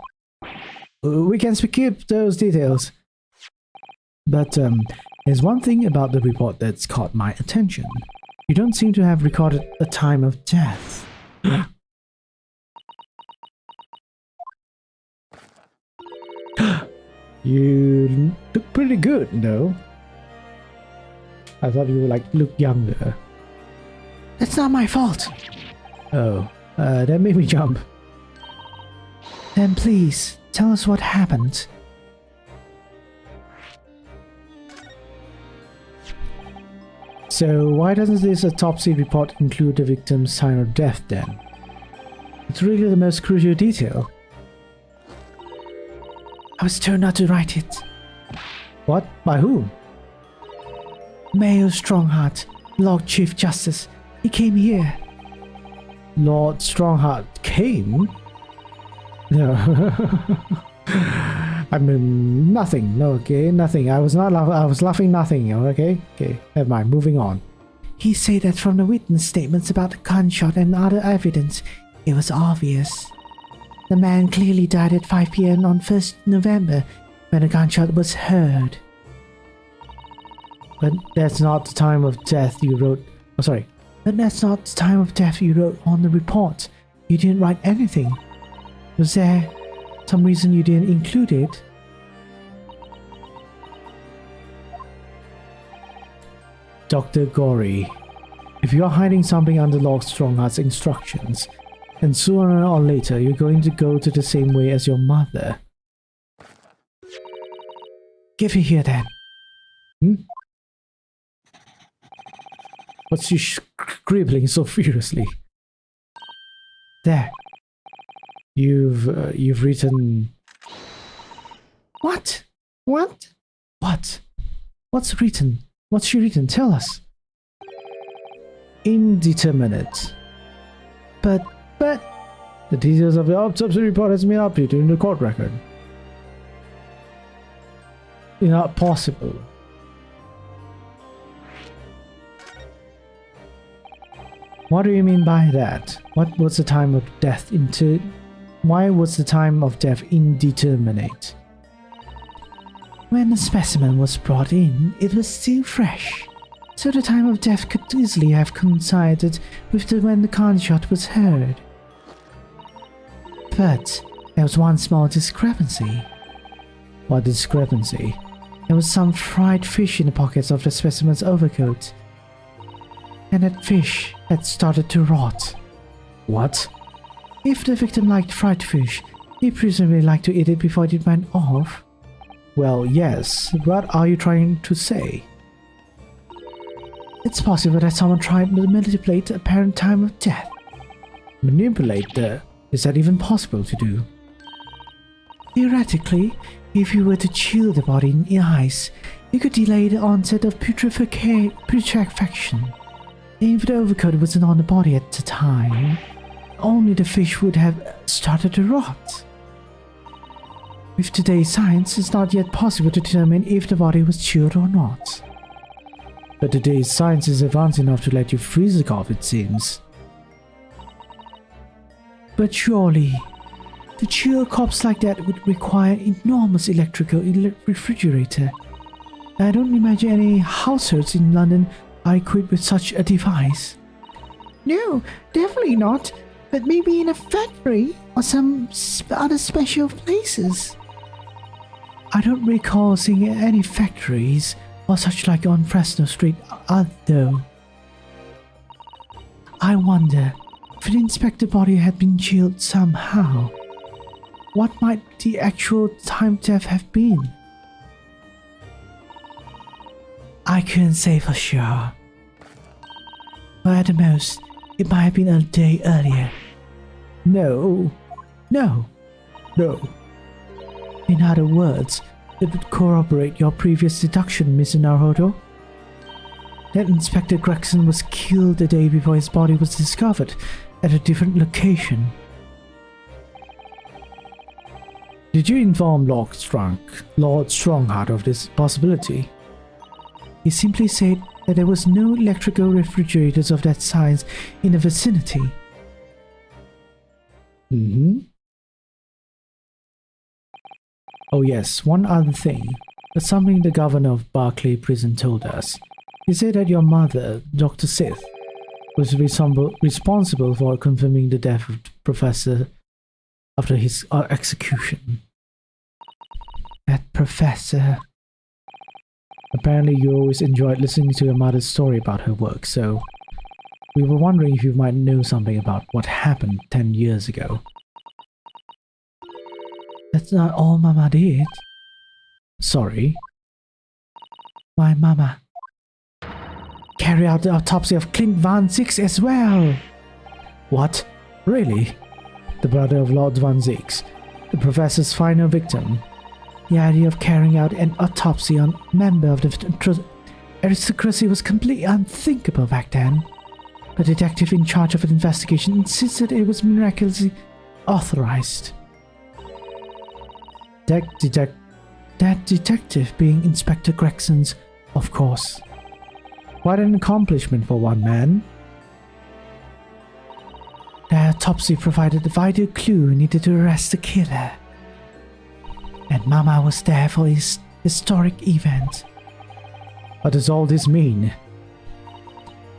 We can skip those details. But there's one thing about the report that's caught my attention. You don't seem to have recorded a time of death. You look pretty good, though. I thought you look younger. That's not my fault. Oh, that made me jump. Then please, tell us what happened. So why doesn't this autopsy report include the victim's time of death then? It's really the most crucial detail. I was told not to write it. What? By whom? Mayor Strongheart, Lord Chief Justice. He came here. Lord Strongheart came? No. I mean, nothing. No, okay, nothing. I was not laughing. I was laughing nothing. Okay, never mind. Moving on. He said that from the witness statements about the gunshot and other evidence, it was obvious. The man clearly died at 5 p.m. on 1st November when the gunshot was heard. But that's not the time of death you wrote. Oh, sorry. But that's not the time of death you wrote on the report. You didn't write anything. Was there some reason you didn't include it? Dr. Gory, if you're hiding something under Lord Strongheart's instructions, and sooner or later you're going to go to the same way as your mother. Give it here then. What's she scribbling so furiously? There. You've written... What? What? What? What's written? What's she written? Tell us. Indeterminate. But... The details of the autopsy report has been updated in the court record. It's not possible. What do you mean by that? What was the time of death Why was the time of death indeterminate? When the specimen was brought in, it was still fresh, so the time of death could easily have coincided with when the gunshot was heard. But there was one small discrepancy. What discrepancy? There was some fried fish in the pockets of the specimen's overcoat, and that fish had started to rot. What? If the victim liked fried fish, He presumably liked to eat it before it went off. Well, yes. What are you trying to say? It's possible that someone tried to manipulate the apparent time of death. Manipulate the... Is that even possible to do? Theoretically, if you were to chill the body in ice, you could delay the onset of putrefaction. If the overcoat wasn't on the body at the time, only the fish would have started to rot. With today's science, it's not yet possible to determine if the body was chilled or not. But today's science is advanced enough to let you freeze the corpse, it seems. But surely, to chill a corpse like that would require an enormous electrical refrigerator. I don't imagine any households in London are equipped with such a device. No, definitely not. But maybe in a factory or some other special places. I don't recall seeing any factories or such like on Fresno Street, though. I wonder if the inspector body had been chilled somehow. What might the actual time of death have been? I couldn't say for sure. But at the most, it might have been a day earlier. No. In other words, it would corroborate your previous deduction, Mr. Naruto. That Inspector Gregson was killed the day before his body was discovered at a different location. Did you inform Lord Strongheart of this possibility? He simply said that there was no electrical refrigerators of that size in the vicinity. Oh yes, one other thing. That's something the governor of Barclay Prison told us. He said that your mother, Dr. Sith, was responsible for confirming the death of the professor after his execution. That professor... Apparently you always enjoyed listening to your mother's story about her work, so we were wondering if you might know something about what happened 10 years ago. That's not all Mama did. Sorry. My Mama carried out the autopsy of Clint Van Zyx as well. What? Really? The brother of Lord Van Zyx, the professor's final victim. The idea of carrying out an autopsy on a member of the aristocracy was completely unthinkable back then. The detective in charge of the investigation insisted it was miraculously authorized. That detective being Inspector Gregson's, of course. Quite an accomplishment for one man. The autopsy provided the vital clue needed to arrest the killer. And Mama was there for his historic event. What does all this mean?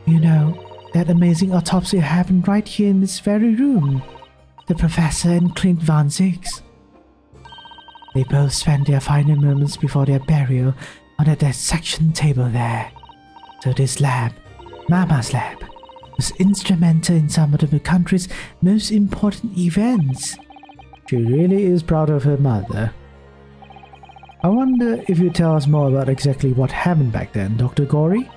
You know, that amazing autopsy happened right here in this very room. The professor and Clint Van Zyx. They both spent their final moments before their burial on that dissection table there. So this lab, Mama's lab, was instrumental in some of the country's most important events. She really is proud of her mother. I wonder if you tell us more about exactly what happened back then, Dr. Gory?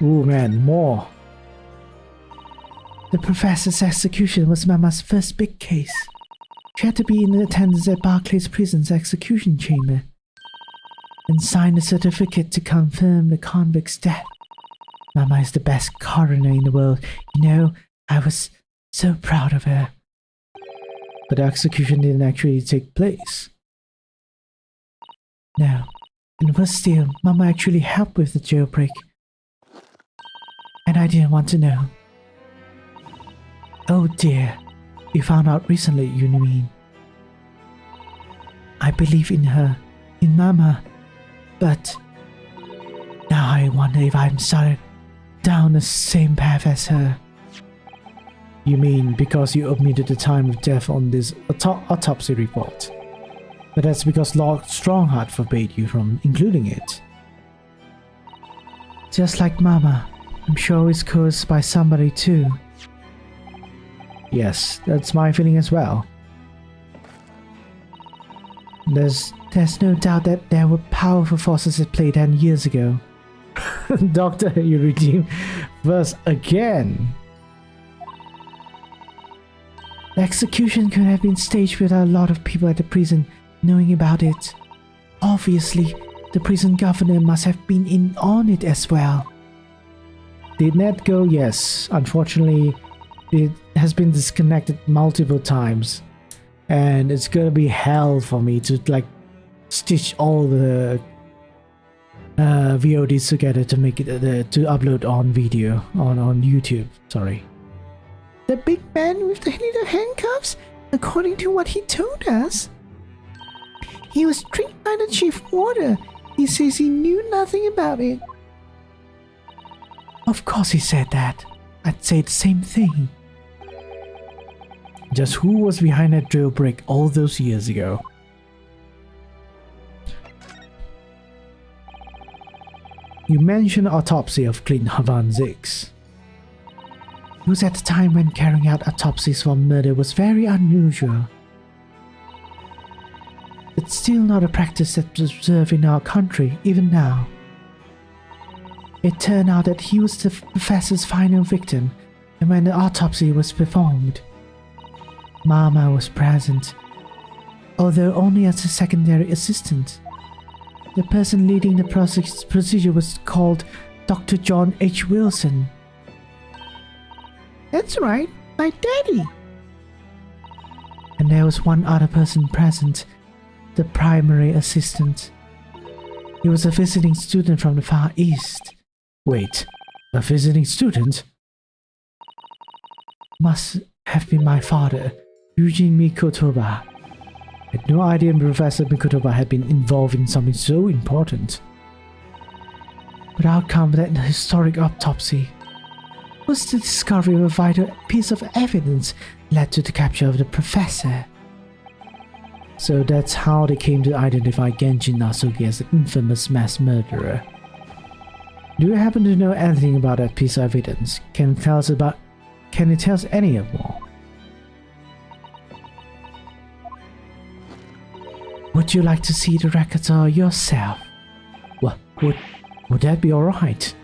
Ooh man, more. The professor's execution was Mama's first big case. She had to be in attendance at Barclays Prison's execution chamber and sign a certificate to confirm the convict's death. Mama is the best coroner in the world. You know, I was so proud of her. But the execution didn't actually take place. No, and worse still, Mama actually helped with the jailbreak. And I didn't want to know. Oh dear, you found out recently, you mean? I believe in her, in Mama, but now I wonder if I'm started down the same path as her. You mean because you omitted the time of death on this autopsy report? But that's because Lord Strongheart forbade you from including it. Just like Mama, I'm sure it's caused by somebody too. Yes, that's my feeling as well. There's no doubt that there were powerful forces at play 10 years ago. Doctor, you redeem verse again. The execution could have been staged without a lot of people at the prison knowing about it. Obviously, the prison governor must have been in on it as well. Did Ned go? Yes. Unfortunately, it has been disconnected multiple times. And it's gonna be hell for me to like stitch all the VODs together to make it to upload on video on YouTube. Sorry. The big man with the little handcuffs, according to what he told us. He was tricked by the chief warder. He says he knew nothing about it. Of course he said that. I'd say the same thing. Just who was behind that drill break all those years ago? You mentioned autopsy of Clint Van Zix. It was at the time when carrying out autopsies for murder was very unusual. It's still not a practice that's observed in our country, even now. It turned out that he was the professor's final victim, and when the autopsy was performed, Mama was present, although only as a secondary assistant. The person leading the procedure was called Dr. John H. Wilson. That's right, my daddy. And there was one other person present, the primary assistant. He was a visiting student from the Far East. Wait, a visiting student? Must have been my father, Eugene Mikotoba. I had no idea Professor Mikotoba had been involved in something so important. But outcome of that historic autopsy was the discovery of a vital piece of evidence led to the capture of the professor. So that's how they came to identify Genjin Nasuki as the infamous mass murderer. Do you happen to know anything about that piece of evidence? Can you tell us any of more? Would you like to see the records yourself? Well, would that be alright?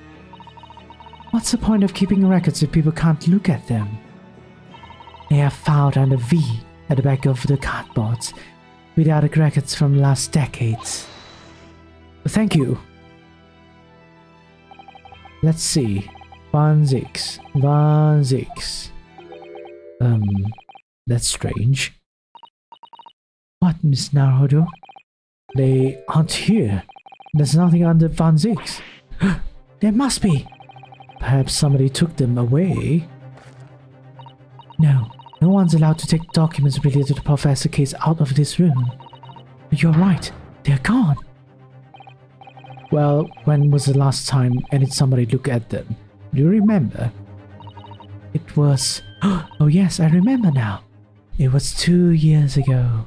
What's the point of keeping records if people can't look at them? They are filed under V at the back of the cardboards, without the records from last decades. Thank you. Let's see. Van Zix. That's strange. What, Miss Naruto? They aren't here. There's nothing under Van Zix. There must be. Perhaps somebody took them away. No one's allowed to take documents related to the professor case out of this room. But you're right, they're gone. Well, when was the last time somebody looked at them? Do you remember? It was... Oh yes, I remember now. It was 2 years ago.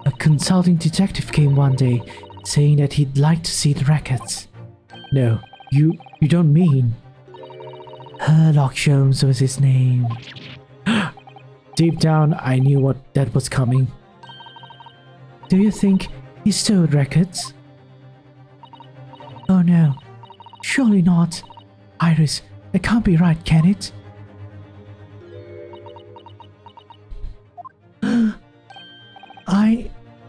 A consulting detective came one day, saying that he'd like to see the records. No, you don't mean... Herlock Sholmes was his name. Deep down, I knew that was coming. Do you think he stole records? Oh no, surely not. Iris, it can't be right, can it?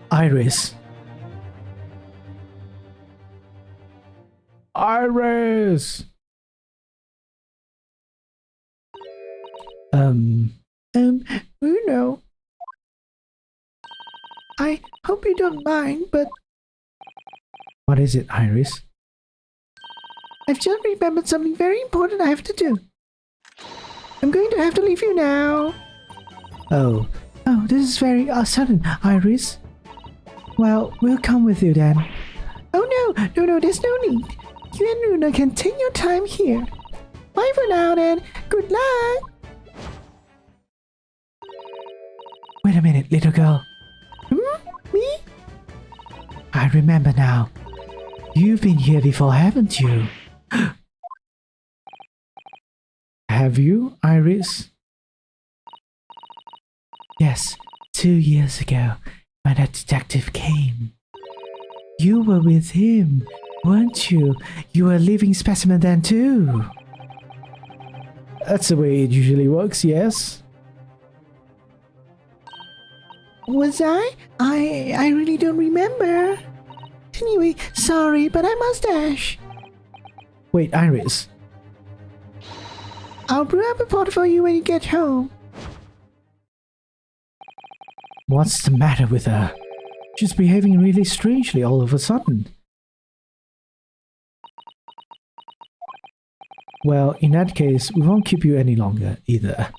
Iris. Bruno. I hope you don't mind, but... What is it, Iris? I've just remembered something very important I have to do. I'm going to have to leave you now. Oh, this is very sudden, Iris. Well, we'll come with you then. Oh no, there's no need. You and Luna can take your time here. Bye for now then. Good luck. Wait a minute, little girl. Me? I remember now. You've been here before, haven't you? Have you, Iris? Yes, 2 years ago, when that detective came. You were with him, weren't you? You were a living specimen then too. That's the way it usually works, yes? Was I? I really don't remember. Anyway, sorry, but I must dash. Wait, Iris. I'll brew up a pot for you when you get home. What's the matter with her? She's behaving really strangely all of a sudden. Well, in that case, we won't keep you any longer, either.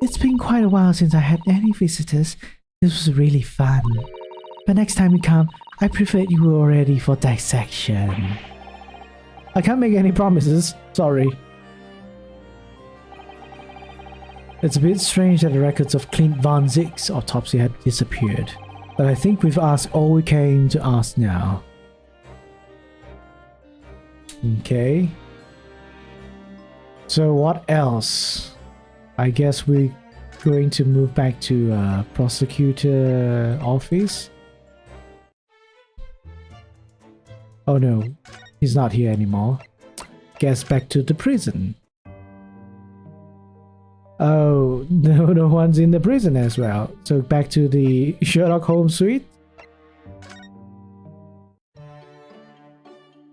It's been quite a while since I had any visitors. This was really fun. But next time you come, I prefer you were all ready for dissection. I can't make any promises, sorry. It's a bit strange that the records of Clint Van Zick's autopsy had disappeared, but I think we've asked all we came to ask now. Okay. So what else? I guess we're going to move back to prosecutor office. Oh no, he's not here anymore. Guess back to the prison. Oh, no one's in the prison as well. So back to the Sherlock Holmes suite?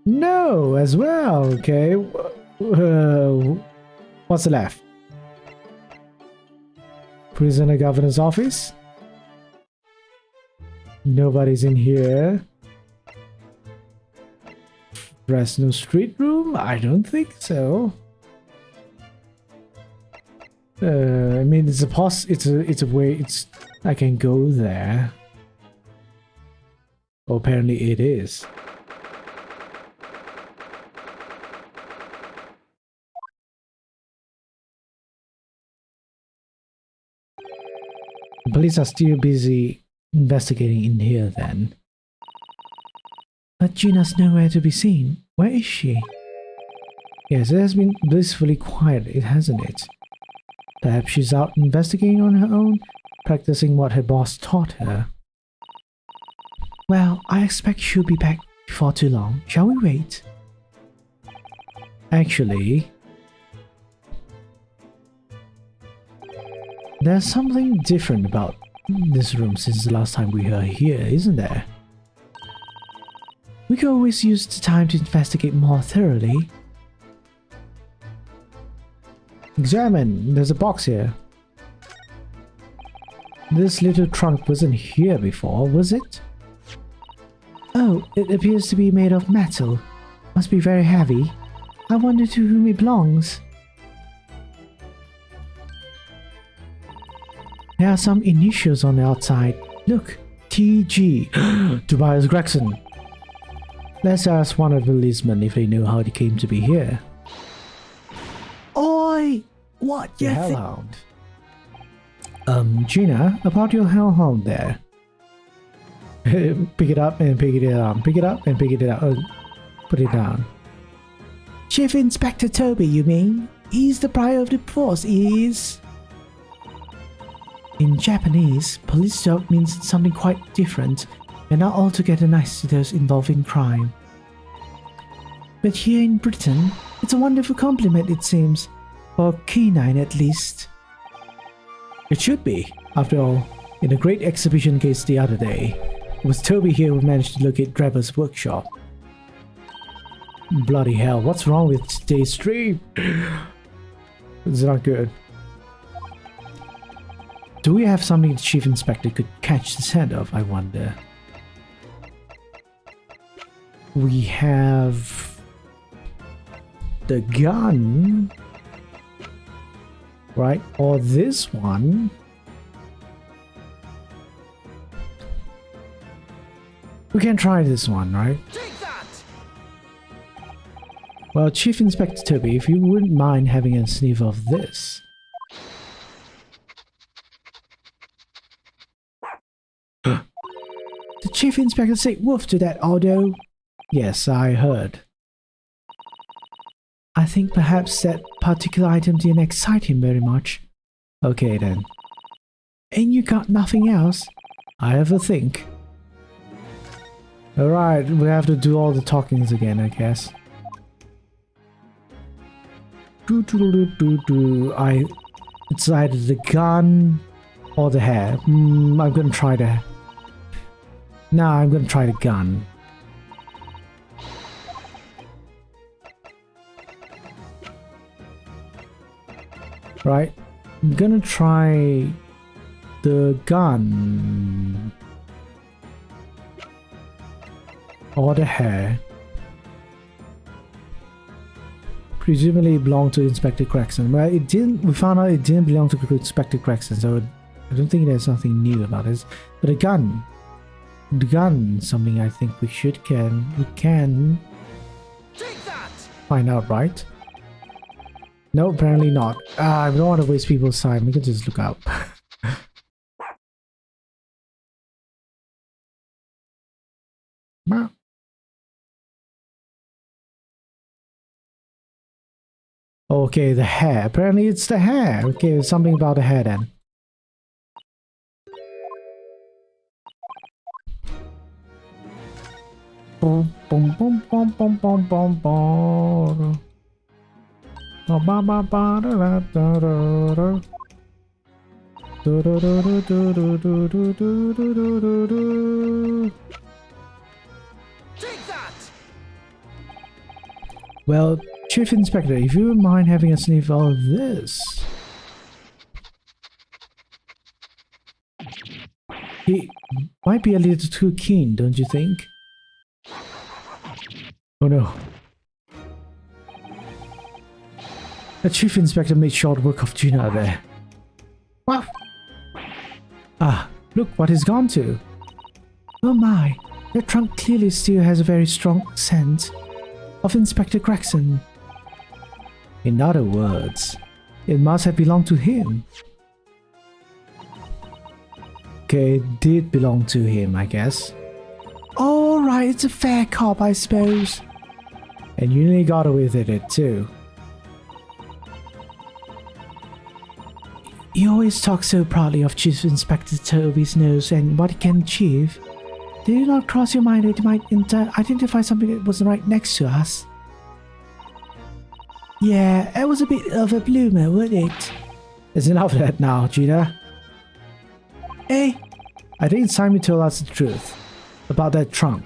No, as well. Okay. What's left? Prisoner governor's office? Nobody's in here. Fresno Street room? I don't think so. I mean, it's a way I can go there. Oh, apparently it is. The police are still busy investigating in here then. But Gina's nowhere to be seen. Where is she? Yes, it has been blissfully quiet, hasn't it? Perhaps she's out investigating on her own, practicing what her boss taught her. Well, I expect she'll be back before too long. Shall we wait? Actually, there's something different about this room since the last time we were here, isn't there? We could always use the time to investigate more thoroughly. Examine, there's a box here. This little trunk wasn't here before, was it? Oh, it appears to be made of metal. Must be very heavy. I wonder to whom it belongs. There are some initials on the outside. Look, TG. Tobias Gregson. Let's ask one of the policemen if they know how they came to be here. Oi! What The hellhound. Gina, about your hellhound there. Pick it up and pick it down. Pick it up and pick it up. Put it down. Chief Inspector Toby, you mean? He's the pride of the force, he is. In Japanese, police dog means something quite different and not altogether nice to those involved in crime. But here in Britain, it's a wonderful compliment, it seems. For canine, at least. It should be. After all, in a great exhibition case the other day, it was Toby here who managed to locate Trevor's workshop. Bloody hell, what's wrong with today's stream? It's not good. Do we have something the Chief Inspector could catch the scent of, I wonder? We have the gun, right? Or this one. We can try this one, right? Take that! Well, Chief Inspector Toby, if you wouldn't mind having a sniff of this. The Chief Inspector said woof to that, Aldo. Yes, I heard. I think perhaps that particular item didn't excite him very much. Okay then. And you got nothing else? I ever think. Alright, we have to do all the talkings again, I guess. It's either the gun or the hair. I'm gonna try the... Nah, I'm gonna try the gun. Right, I'm gonna try the gun or the hair. Presumably it belonged to Inspector Gregson. Well, it didn't. We found out it didn't belong to Inspector Gregson, so I don't think there's nothing new about this. But the gun, something I think we can find out, right? No, apparently not. I don't want to waste people's time. We can just look out. Okay, the hair. Apparently it's the hair. Okay, something about the hair then. Boom, boom, boom, boom, boom, boom, boom, boom. Ba ba ba da da da da. Do do do do do do do do do do do do. Take that. Well, Chief Inspector, if you wouldn't mind having a sniff of this. He might be a little too keen, don't you think? Oh no. The Chief Inspector made short work of Gina there. Wow. Ah, look what he's gone to. Oh my, that trunk clearly still has a very strong scent of Inspector Gregson. In other words, it must have belonged to him. Okay, it did belong to him, I guess. Alright, it's a fair cop, I suppose. And you nearly got away with it too. You always talk so proudly of Chief Inspector Toby's nose and what he can achieve. Did it not cross your mind that he might identify something that was right next to us? Yeah, it was a bit of a bloomer, wasn't it? There's enough of that now, Gina. Hey, I think it's time you told us the truth about that trunk.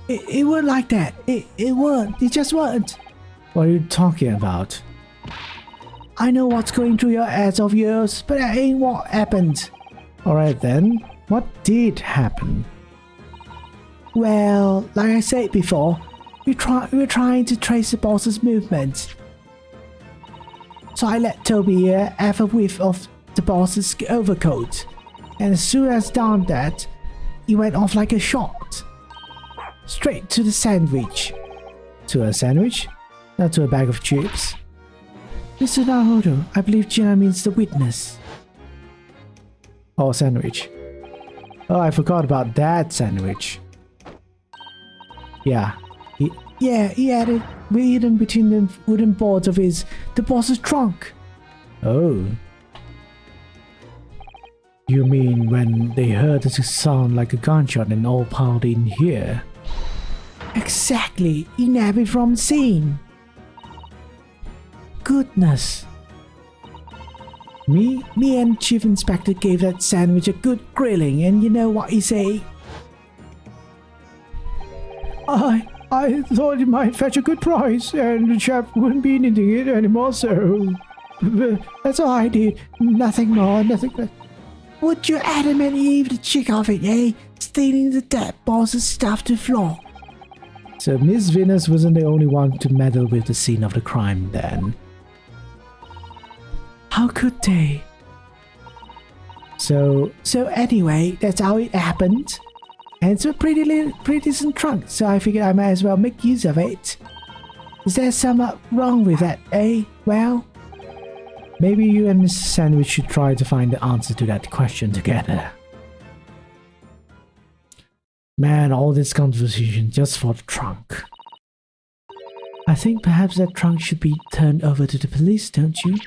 It weren't like that. It weren't. It just weren't. What are you talking about? I know what's going through your heads of yours, but that ain't what happened. Alright then, what did happen? Well, like I said before, we were trying to trace the boss's movements. So I let Toby here have a whiff of the boss's overcoat, and as soon as done that, he went off like a shot. Straight to the sandwich. To a sandwich? Not to a bag of chips. Mr. Naruto, I believe Gina means the witness. Oh, sandwich. Oh, I forgot about that sandwich. Yeah. He had it hidden between the wooden boards of the boss's trunk. Oh. You mean when they heard it sound like a gunshot and all piled in here? Exactly. He nabbed it from the scene. Goodness. Me and Chief Inspector gave that sandwich a good grilling, and you know what he say? I thought it might fetch a good price, and the chap wouldn't be needing it anymore, so... That's all I did. Nothing more, nothing less. Would you adamant leave the chick of it, eh? Stealing the dead boss's stuff to flog. So Miss Venus wasn't the only one to meddle with the scene of the crime then. How could they? So anyway, that's how it happened. And it's a pretty decent trunk, so I figured I might as well make use of it. Is there something wrong with that, eh? Well, maybe you and Mr. Sandwich should try to find the answer to that question together. Man, all this conversation just for the trunk. I think perhaps that trunk should be turned over to the police, don't you?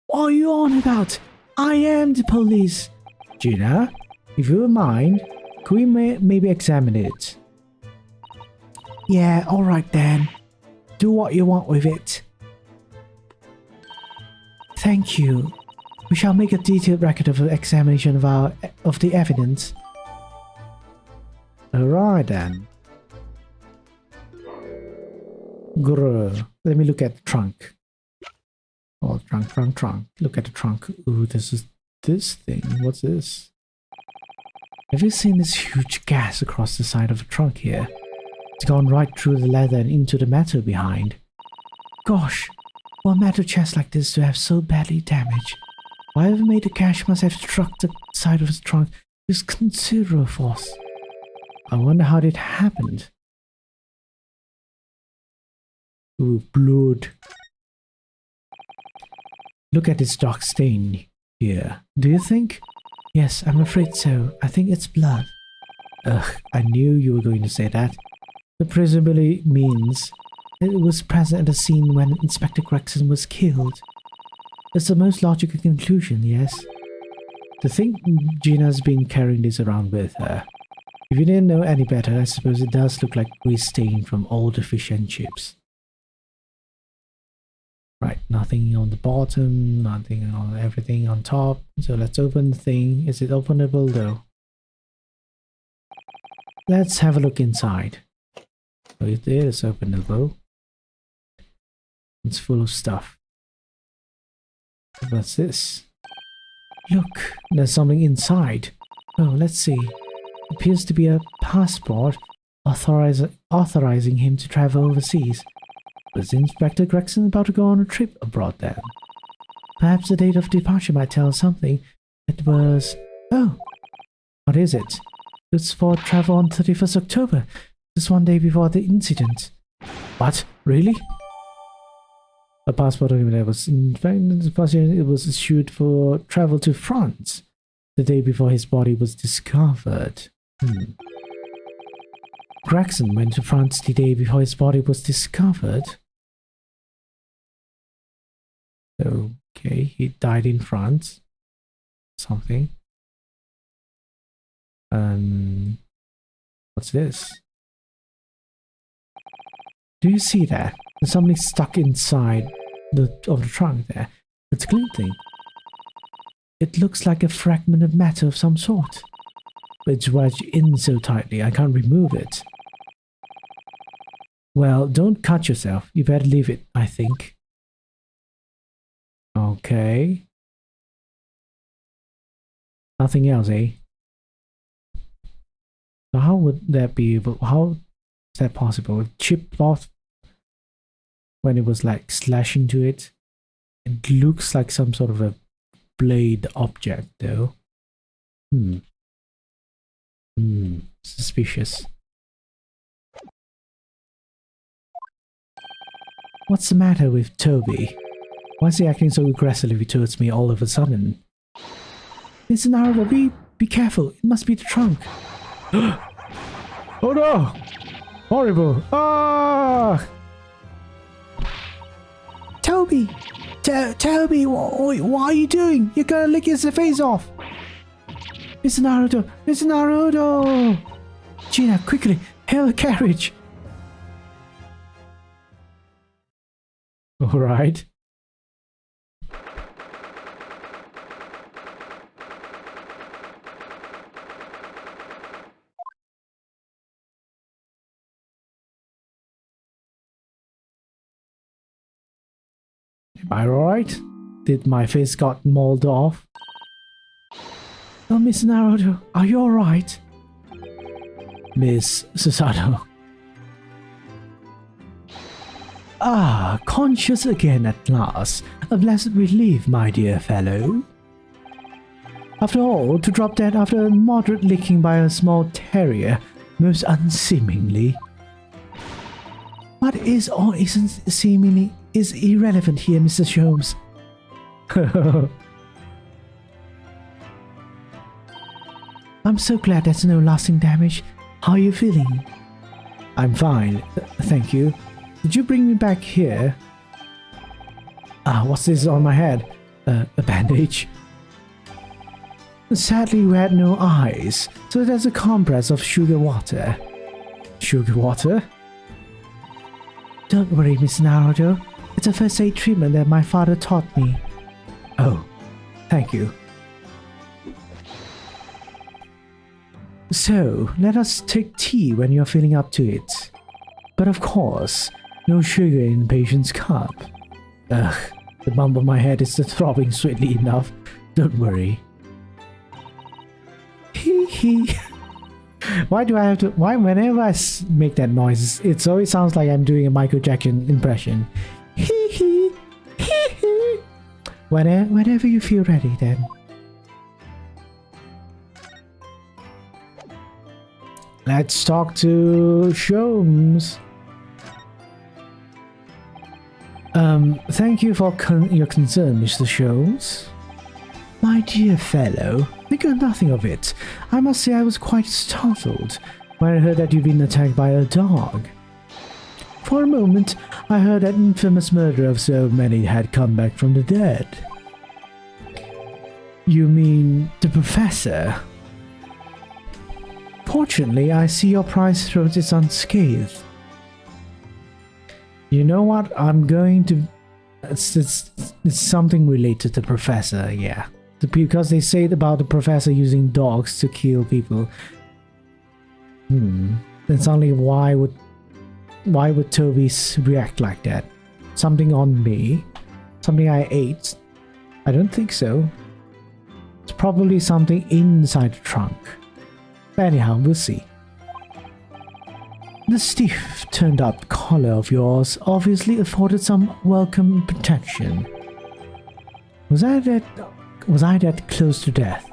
What are you on about? I am the police. Gina, if you don't mind, could we maybe examine it? Yeah, alright then. Do what you want with it. Thank you. We shall make a detailed record of the examination of the evidence. Alright then. Grr. Let me look at the trunk. Oh, trunk. Look at the trunk. Ooh, this is this thing. What's this? Have you seen this huge gas across the side of the trunk here? It's gone right through the leather and into the metal behind. Gosh, for a metal chest like this to have so badly damaged, whoever made the gas must have struck the side of the trunk with considerable force. I wonder how it happened. Ooh, blood. Look at this dark stain here. Do you think? Yes, I'm afraid so. I think it's blood. Ugh, I knew you were going to say that. That presumably means that it was present at the scene when Inspector Gregson was killed. That's the most logical conclusion, yes? To think Gina's been carrying this around with her. If you didn't know any better, I suppose it does look like grease stain from older fish and chips. Right, nothing on the bottom, nothing on everything on top. So let's open the thing. Is it openable though? Let's have a look inside. Oh, it is openable. It's full of stuff. What's this? Look, there's something inside. Oh, let's see. Appears to be a passport authorizing him to travel overseas. Was Inspector Gregson about to go on a trip abroad then? Perhaps the date of departure might tell us something. It was... Oh! What is it? It's for travel on 31st October. Just one day before the incident. What? Really? A passport that was... In fact, it was issued for travel to France. The day before his body was discovered. Gregson went to France the day before his body was discovered. Okay, he died in France. Something. What's this? Do you see that? There's something stuck inside of the trunk there. It's glinting. It looks like a fragment of matter of some sort. It's wedged in so tightly I can't remove it. Well, don't cut yourself. You better leave it, I think. Okay. Nothing else, eh? So how would that be able... How is that possible? It chipped off when it was like slashing to it. It looks like some sort of a blade object, though. Suspicious. What's the matter with Toby? Why is he acting so aggressively towards me all of a sudden? Listen, Naruto, be careful. It must be the trunk. Oh no! Horrible! Ah! Toby! Toby, what are you doing? You're gonna lick his face off! Mr. Naruto! Mr. Naruto! Gina, quickly, hail a carriage! Alright. Am I alright? Did my face got mauled off? Oh, Miss Naruto, are you alright? Miss Susato. Ah, conscious again at last. A blessed relief, my dear fellow. After all, to drop dead after a moderate licking by a small terrier, most unseemingly. What is or isn't seemingly is irrelevant here, Mr. Sholmes. I'm so glad there's no lasting damage. How are you feeling? I'm fine, thank you. Did you bring me back here? What's this on my head? A bandage? Sadly, you had no eyes, so there's a compress of sugar water. Sugar water? Don't worry, Miss Naruto. It's a first aid treatment that my father taught me. Oh, thank you. So, let us take tea when you're feeling up to it. But of course, no sugar in the patient's cup. Ugh, the bump of my head is throbbing sweetly enough. Don't worry. Hee hee. Why do I have to? Why whenever I make that noise, it always sounds like I'm doing a Michael Jackson impression. Hee hee, hee hee. Whenever you feel ready, then. Let's talk to Sholmes. Thank you for your concern, Mr. Sholmes. My dear fellow, think of nothing of it. I must say I was quite startled when I heard that you've been attacked by a dog. For a moment, I heard that infamous murder of so many had come back from the dead. You mean the professor? Fortunately, I see your prize throat is unscathed. You know what? I'm going to... It's something related to the professor, yeah. Because they say about the professor using dogs to kill people. Then suddenly why would Toby react like that? Something on me? Something I ate? I don't think so. It's probably something inside the trunk. Anyhow, we'll see. The stiff turned-up collar of yours obviously afforded some welcome protection. Was I that close to death?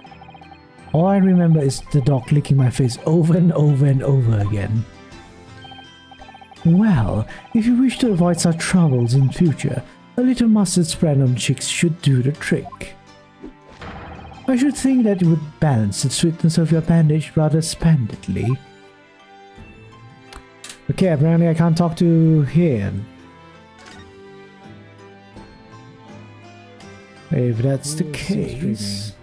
All I remember is the dog licking my face over and over and over again. Well, if you wish to avoid such troubles in future, a little mustard spread on cheeks should do the trick. I should think that it would balance the sweetness of your bandage rather splendidly. Okay, apparently I can't talk to him. If that's the case...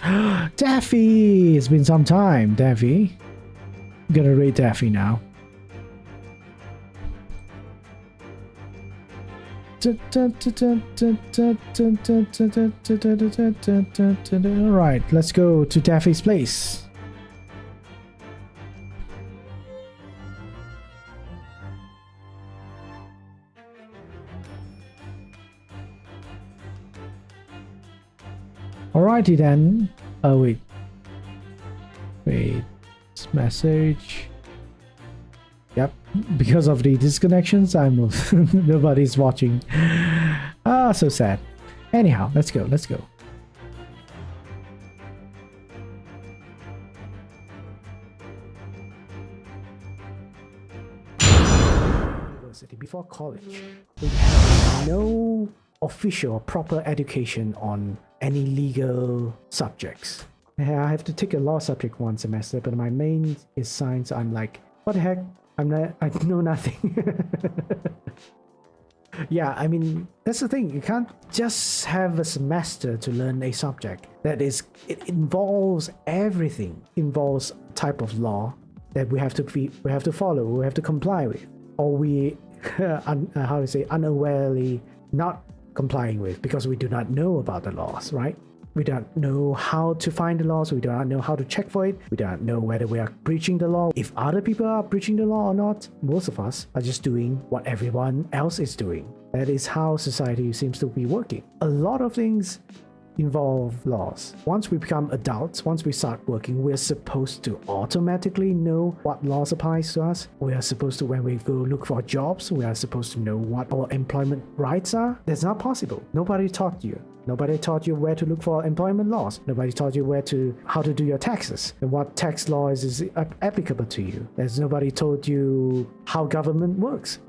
Daffy! It's been some time, Daffy. I'm gonna rate Daffy now. Alright, let's go to Daffy's place. Alrighty then. Oh wait. It's message. Yep. Because of the disconnections, nobody's watching. Ah, so sad. Anyhow, let's go. University before college. We have no official or proper education on any legal subjects. I have to take a law subject one semester, but my main is science. I'm like, what the heck? I know nothing. Yeah, I mean, that's the thing. You can't just have a semester to learn a subject. It involves everything. Involves type of law that we have to follow, we have to comply with, or we, unawarely not complying with because we do not know about the laws, right? We don't know how to find the laws, we do not know how to check for it, we do not know whether we are breaching the law, if other people are breaching the law or not. Most of us are just doing what everyone else is doing. That is how society seems to be working. A lot of things involve laws. Once we become adults, once we start working, we're supposed to automatically know what laws applies to us. We are supposed to, when we go look for jobs, we are supposed to know what our employment rights are. That's not possible. Nobody taught you. Nobody taught you where to look for employment laws. Nobody taught you how to do your taxes and what tax law is applicable to you. There's nobody told you how government works,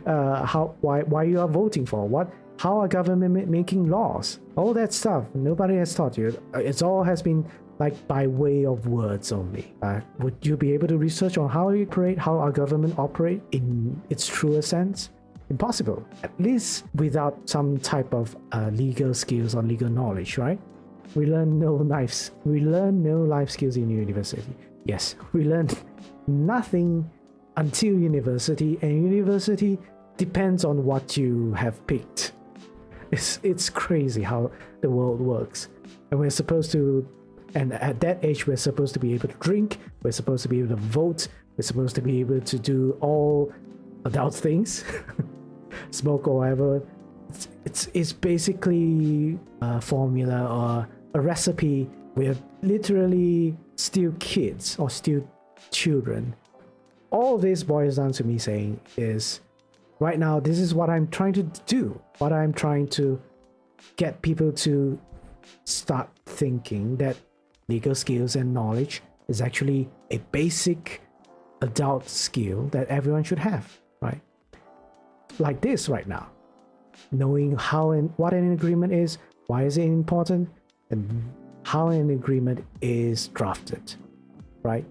why you are voting for, how are government making laws. All that stuff, nobody has taught you. It all has been like by way of words only. Would you be able to research on how we operate, how our government operate in its truer sense? Impossible, at least without some type of legal skills or legal knowledge, right? We learn no life skills in university. Yes, we learn nothing until university, and university depends on what you have picked. It's crazy how the world works. And we're supposed to, and at that age, we're supposed to be able to drink, we're supposed to be able to vote, we're supposed to be able to do all adult things, smoke or whatever. It's basically a formula or a recipe. We're literally still kids or still children. All this boils down to me saying is, right now, this is what I'm trying to do. What I'm trying to get people to start thinking that legal skills and knowledge is actually a basic adult skill that everyone should have, right? Like this right now. Knowing how and what an agreement is, why is it important, and how an agreement is drafted, right?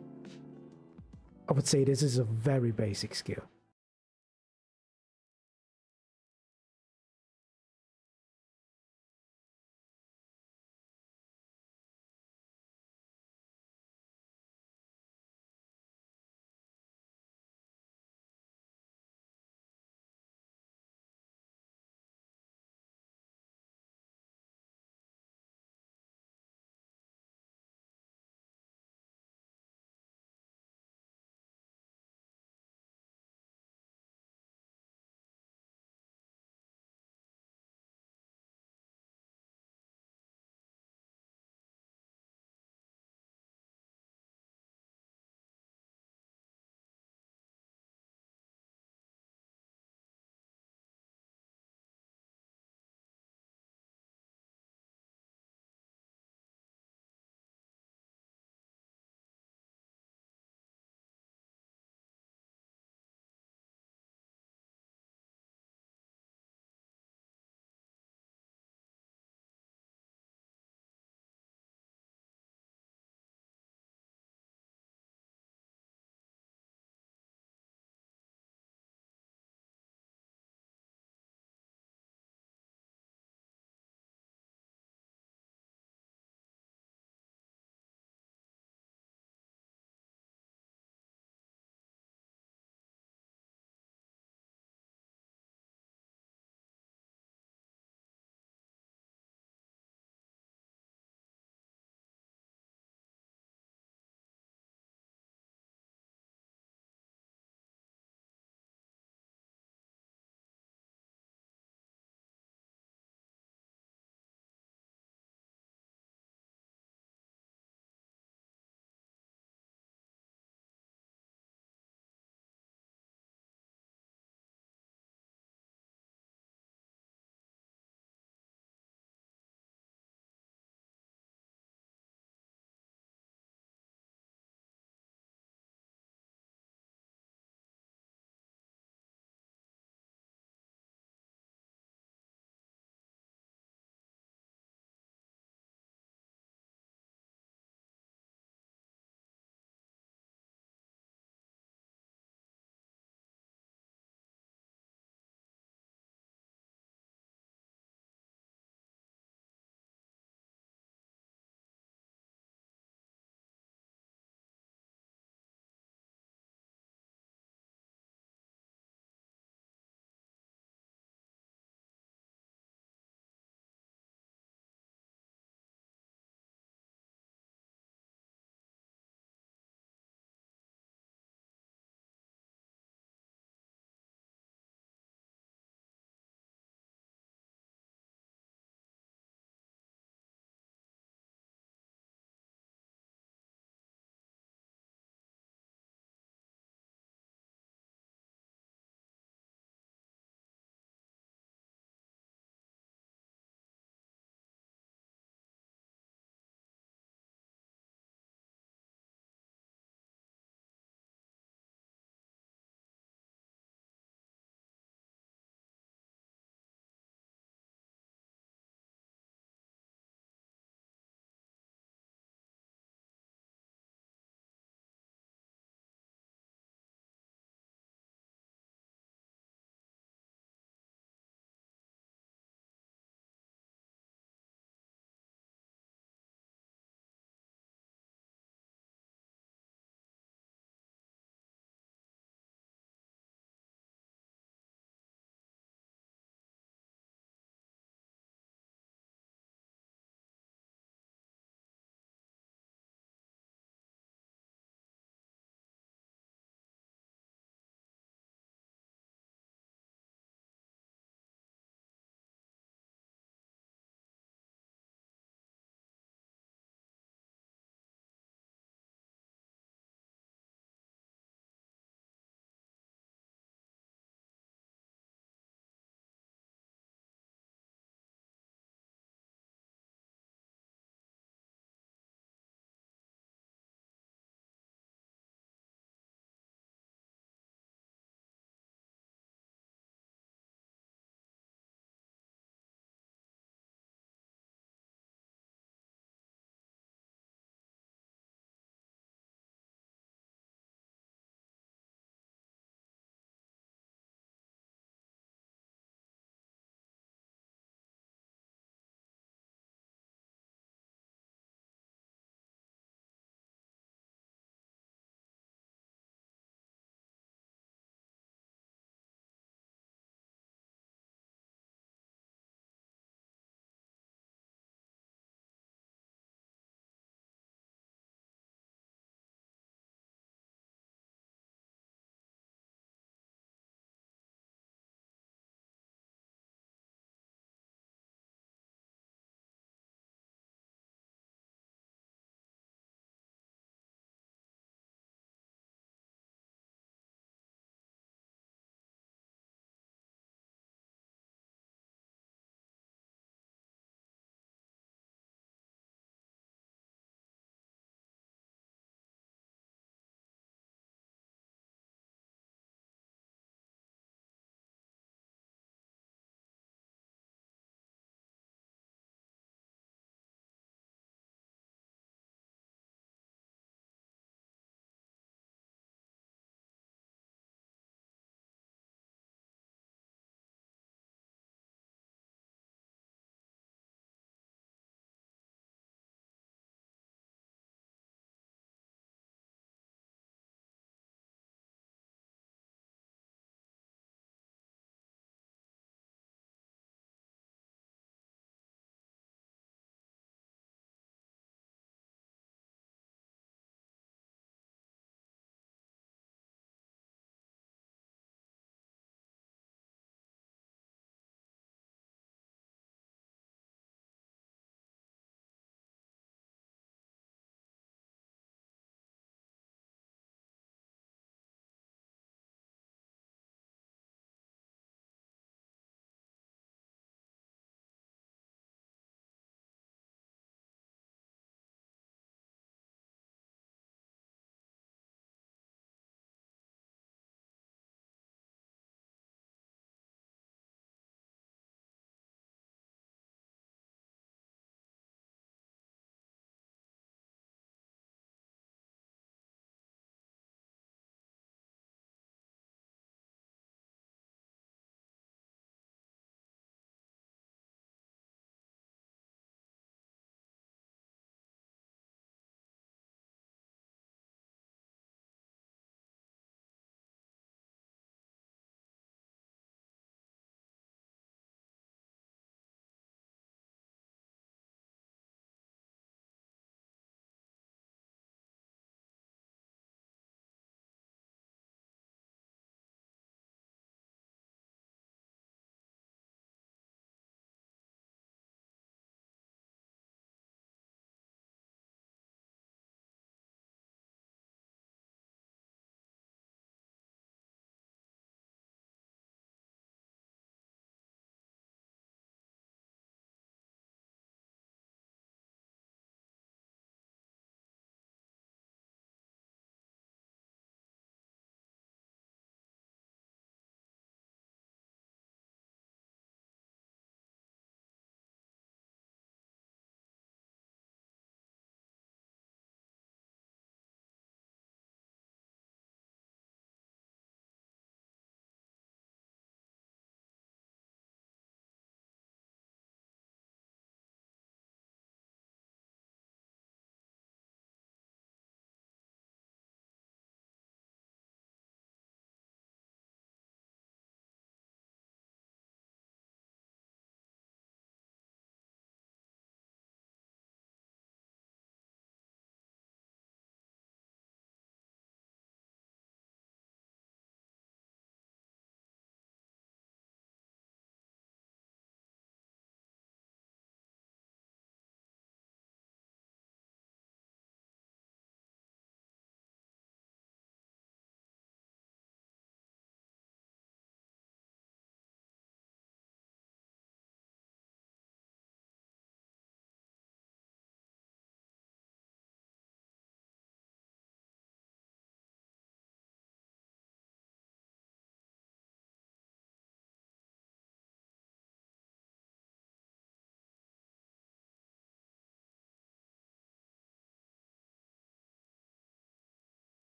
I would say this is a very basic skill.